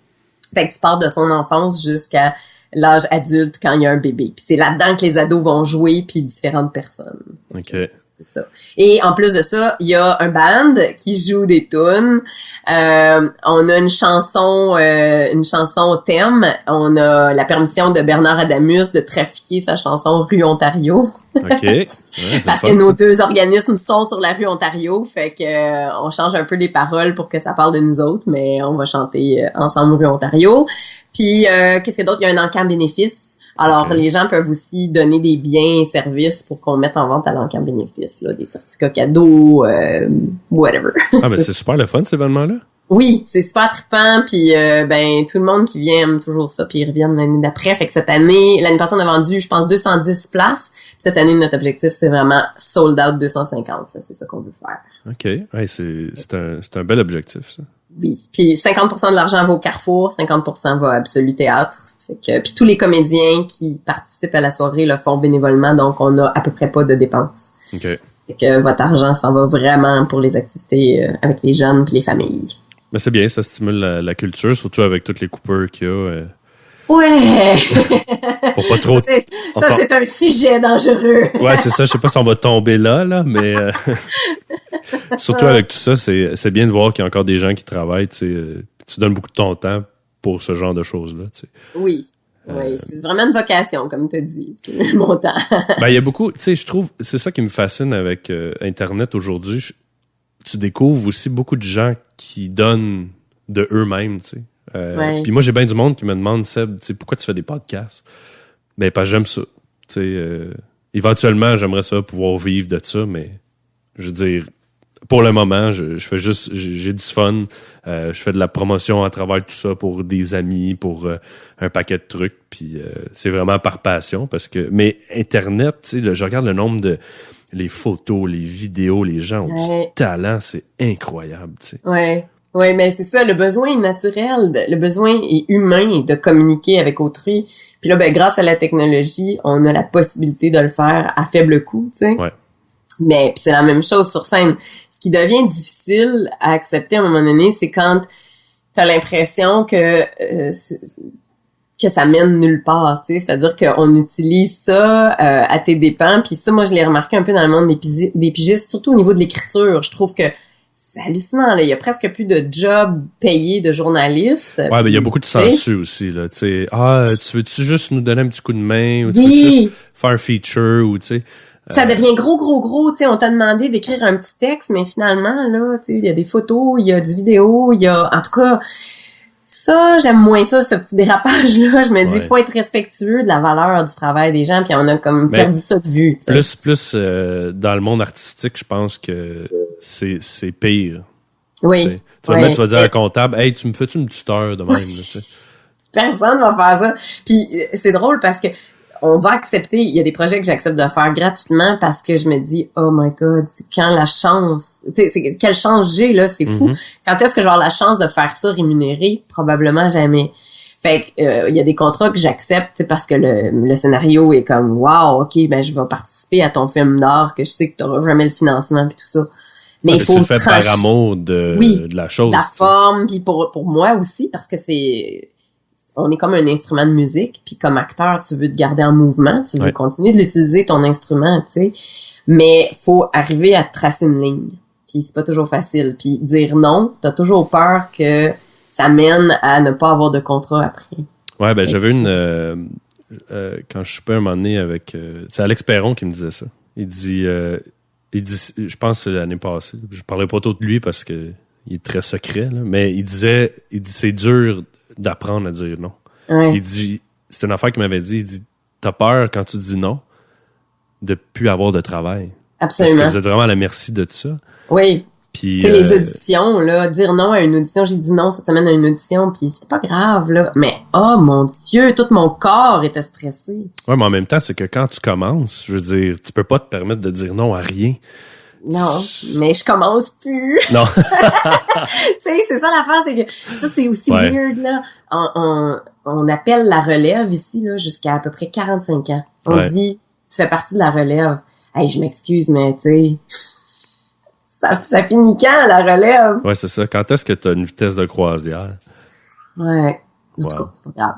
Fait que tu pars de son enfance jusqu'à l'âge adulte quand il y a un bébé. Puis c'est là-dedans que les ados vont jouer, puis différentes personnes. OK. C'est ça. Et en plus de ça, il y a un band qui joue des tunes. On a une chanson thème. On a la permission de Bernard Adamus de trafiquer sa chanson Rue Ontario. OK. Ouais, parce que nos deux organismes sont sur la rue Ontario. Fait que on change un peu les paroles pour que ça parle de nous autres, mais on va chanter ensemble Rue Ontario. Puis qu'est-ce que d'autre? Il y a un encamp bénéfice. Alors, les gens peuvent aussi donner des biens et services pour qu'on mette en vente à l'encamp bénéfice, là, des certificats cadeaux, whatever. Ah, mais c'est super le fun, cet événement-là? Oui, c'est super trippant, puis tout le monde qui vient aime toujours ça, puis ils reviennent l'année d'après. Fait que l'année passée, on a vendu, je pense, 210 places. Puis cette année, notre objectif, c'est vraiment sold out 250. Là, c'est ça qu'on veut faire. OK. Ouais, c'est un bel objectif, ça. Oui. Puis 50% de l'argent va au Carrefour, 50% va à Absolu Théâtre. Puis tous les comédiens qui participent à la soirée le font bénévolement, donc on a à peu près pas de dépenses. OK. Fait que votre argent s'en va vraiment pour les activités avec les jeunes puis les familles. Mais c'est bien, ça stimule la culture, surtout avec toutes les coupeurs qu'il y a. Ouais! Pour pas trop... Ça, c'est un sujet dangereux. Ouais, c'est ça. Je sais pas si on va tomber là, mais... surtout avec tout ça, c'est bien de voir qu'il y a encore des gens qui travaillent, tu sais. Tu donnes beaucoup de ton temps pour ce genre de choses-là, tu sais. Oui. Oui, c'est vraiment une vocation, comme tu as dit, mon temps. Il y a beaucoup, tu sais, je trouve, c'est ça qui me fascine avec Internet aujourd'hui. Tu découvres aussi beaucoup de gens qui donnent de eux-mêmes, tu sais. Puis moi, j'ai bien du monde qui me demande, Seb, tu sais, pourquoi tu fais des podcasts? Ben, parce que j'aime ça. Tu sais, éventuellement, j'aimerais ça pouvoir vivre de ça, mais je veux dire, pour le moment, je fais juste, j'ai du fun. Je fais de la promotion à travers tout ça pour des amis, pour un paquet de trucs. Puis c'est vraiment par passion parce que, mais Internet, tu sais, je regarde le nombre de les photos, les vidéos, les gens ont du talent, c'est incroyable, tu sais. Ouais. Oui, mais c'est ça, le besoin est naturel, le besoin est humain de communiquer avec autrui. Puis là, ben grâce à la technologie, on a la possibilité de le faire à faible coût, tu sais. Ouais. Mais c'est la même chose sur scène. Ce qui devient difficile à accepter à un moment donné, c'est quand t'as l'impression que ça mène nulle part, tu sais, c'est-à-dire qu'on utilise ça à tes dépens, puis ça, moi, je l'ai remarqué un peu dans le monde des pigistes, surtout au niveau de l'écriture. Je trouve que c'est hallucinant, là. Il y a presque plus de jobs payés de journalistes. Ouais, mais il y a beaucoup de censure aussi, là. Tu sais, tu veux-tu juste nous donner un petit coup de main, ou tu veux Oui. juste faire un feature, ou tu sais. Ça devient gros, tu sais, on t'a demandé d'écrire un petit texte, mais finalement, là, tu sais, il y a des photos, il y a du vidéo, il y a, en tout cas, ça, j'aime moins ça, ce petit dérapage-là. Je me dis, faut être respectueux de la valeur du travail des gens, puis on a comme perdu ça de vue, tu sais. Plus dans le monde artistique, je pense que c'est pire. Oui. Tu vas dire à un comptable, hey, tu me fais-tu une petite heure de même, là, tu sais. Personne va faire ça. Puis c'est drôle parce que on va accepter, il y a des projets que j'accepte de faire gratuitement parce que je me dis, oh my god, quand la chance, tu sais, quelle chance j'ai, là, c'est fou. Quand est-ce que je vais avoir la chance de faire ça rémunéré? Probablement jamais. Fait que, il y a des contrats que j'accepte parce que le scénario est comme, wow, ok, ben, je vais participer à ton film d'art que je sais que t'auras jamais le financement pis tout ça. Mais il faut tu le fais par amour de la chose. De la forme, puis pour moi aussi, parce que on est comme un instrument de musique, puis comme acteur, tu veux te garder en mouvement, tu veux continuer de l'utiliser, ton instrument, tu sais, mais faut arriver à tracer une ligne, puis c'est pas toujours facile, puis dire non, t'as toujours peur que ça mène à ne pas avoir de contrat après. Ouais, ben j'avais quand je soupais un moment donné avec... c'est Alex Perron qui me disait ça. Il dit, je pense que c'est l'année passée, je parlais pas trop de lui parce que il est très secret, là, mais il dit c'est dur d'apprendre à dire non. Ouais. Il dit, c'est une affaire qu'il m'avait dit, il dit, t'as peur quand tu dis non de plus avoir de travail. Absolument. Parce que vous êtes vraiment à la merci de ça. Oui. Puis c'est les auditions, là, dire non à une audition, j'ai dit non cette semaine à une audition, puis c'était pas grave, là, mais oh mon Dieu, tout mon corps était stressé. Ouais, mais en même temps, c'est que quand tu commences, je veux dire, tu peux pas te permettre de dire non à rien. Non, mais je commence plus. Non. Tu sais, c'est ça l'affaire, c'est que ça, c'est aussi weird, là. On appelle la relève ici, là, jusqu'à à peu près 45 ans. On dit, tu fais partie de la relève. Hey, je m'excuse, mais tu sais, ça finit quand, la relève? Ouais, c'est ça. Quand est-ce que t'as une vitesse de croisière? Ouais. En tout cas, c'est pas grave.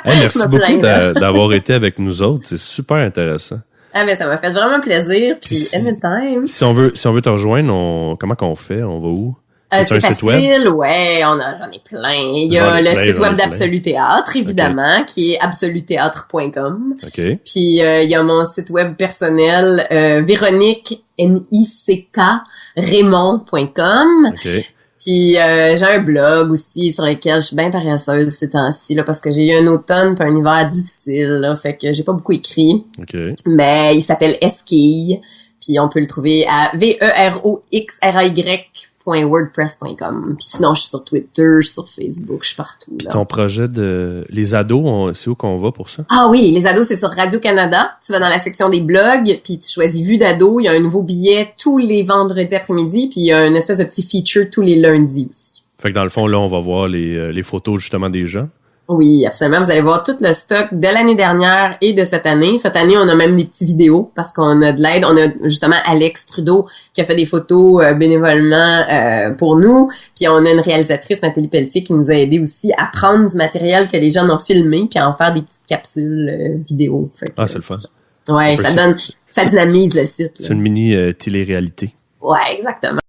Hey, merci beaucoup d'avoir été avec nous autres. C'est super intéressant. Ah, mais ça m'a fait vraiment plaisir, puis anytime. Si on veut te rejoindre, comment qu'on fait? On va où? C'est facile, ouais, j'en ai plein. Il y a le site web d'Absolu Théâtre, évidemment, qui est absolutheatre.com. Okay. Puis il y a mon site web personnel, Véronique, Nick, Raymond.com. Okay. Puis j'ai un blog aussi sur lequel je suis bien paresseuse ces temps-ci, là, parce que j'ai eu un automne puis un hiver difficile, là, fait que j'ai pas beaucoup écrit. Okay. Mais il s'appelle Esquille, puis on peut le trouver à veroxray.wordpress.com. Puis sinon, je suis sur Twitter, je suis sur Facebook, je suis partout. Puis ton projet les ados, c'est où qu'on va pour ça? Ah oui, les ados, c'est sur Radio-Canada. Tu vas dans la section des blogs, puis tu choisis Vue d'ado. Il y a un nouveau billet tous les vendredis après-midi, puis il y a une espèce de petit feature tous les lundis aussi. Fait que dans le fond, là, on va voir les photos justement des gens. Oui, absolument. Vous allez voir tout le stock de l'année dernière et de cette année. Cette année, on a même des petits vidéos parce qu'on a de l'aide. On a justement Alex Trudeau qui a fait des photos bénévolement pour nous. Puis on a une réalisatrice, Nathalie Pelletier, qui nous a aidé aussi à prendre du matériel que les jeunes ont filmé puis à en faire des petites capsules vidéo. Fait que, c'est le fun. Ouais, ça dynamise le site. C'est une mini télé-réalité. Ouais, exactement.